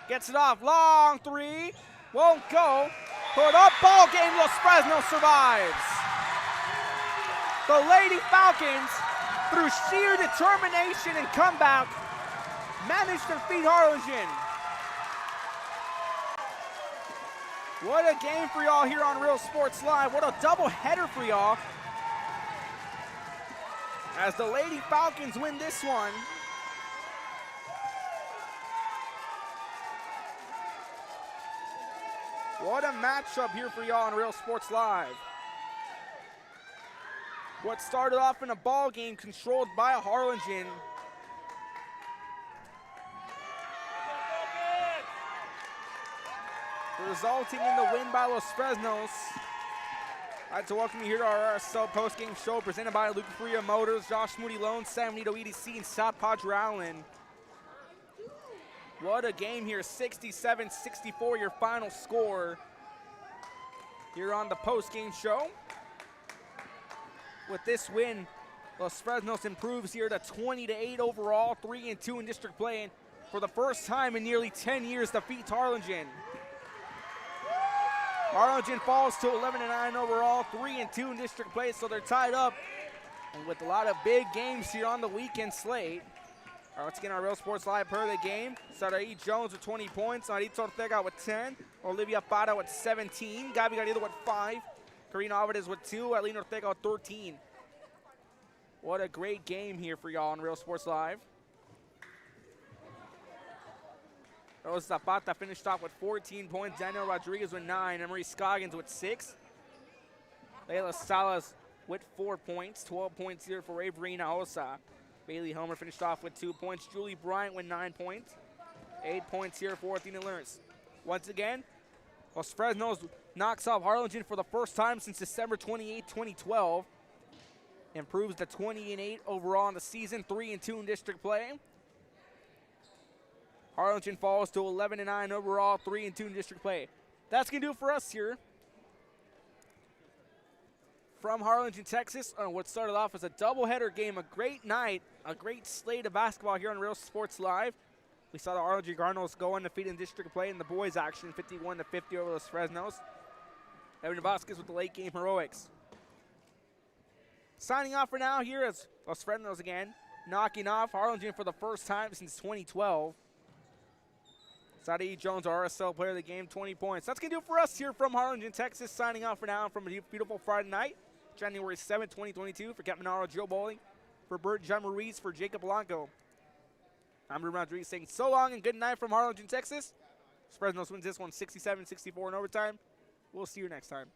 Speaker 1: Gets it off. Long three. Won't go. Put up. Ball game. Los Fresnos survives. The Lady Falcons, through sheer determination and comeback, managed to defeat Harlingen. What a game for y'all here on Real Sports Live. What a double header for y'all. As the Lady Falcons win this one. What a matchup here for y'all on Real Sports Live. What started off in a ball game controlled by Harlingen resulting in the win by Los Fresnos. I'd like to welcome you here to our RSL post-game show presented by Luke Freya Motors, Josh Moody Loans, San Benito EDC, and South Padre Island. What a game here, 67-64 your final score here on the post-game show. With this win, Los Fresnos improves here to 20-8 overall, 3-2 in district play, and for the first time in nearly 10 years defeats Harlingen. Harlingen falls to 11-9 overall, 3-2 in district play, so they're tied up. And with a lot of big games here on the weekend slate. All right, let's get our Real Sports Live per the game. Saraí Jones with 20 points, Arito Ortega with 10, Olivia Parra with 17, Gabi Garrido with 5, Karina Alvarez with 2, Aline Ortega with 13. What a great game here for y'all on Real Sports Live. Rose Zapata finished off with 14 points. Daniel Rodriguez with 9. Emery Scoggins with 6. Layla Salas with 4 points. 12 points here for Avery Naosa. Bailey Homer finished off with 2 points. Julie Bryant with 9 points. 8 points here for Athena Lawrence. Once again, Los Fresnos knocks off Harlingen for the first time since December 28, 2012. Improves to 20-8 overall in the season. 3-2 in district play. Harlingen falls to 11-9 overall, 3-2 in district play. That's going to do it for us here from Harlingen, Texas, on what started off as a doubleheader game. A great night, a great slate of basketball here on Real Sports Live. We saw the Harlingen Cardinals go undefeated in district play in the boys action, 51-50 over Los Fresnos. Evan Vasquez with the late game heroics. Signing off for now here is Los Fresnos again, knocking off Harlingen for the first time since 2012. Sadi Jones, our RSL player of the game, 20 points. That's going to do it for us here from Harlingen, Texas. Signing off for now from a beautiful Friday night, January 7th, 2022. For Captain Manaro, Joe Bowling. For Bert John Ruiz, for Jacob Blanco. I'm Ruben Rodriguez saying so long and good night from Harlingen, Texas. Fresnos wins this one 67-64 in overtime. We'll see you next time.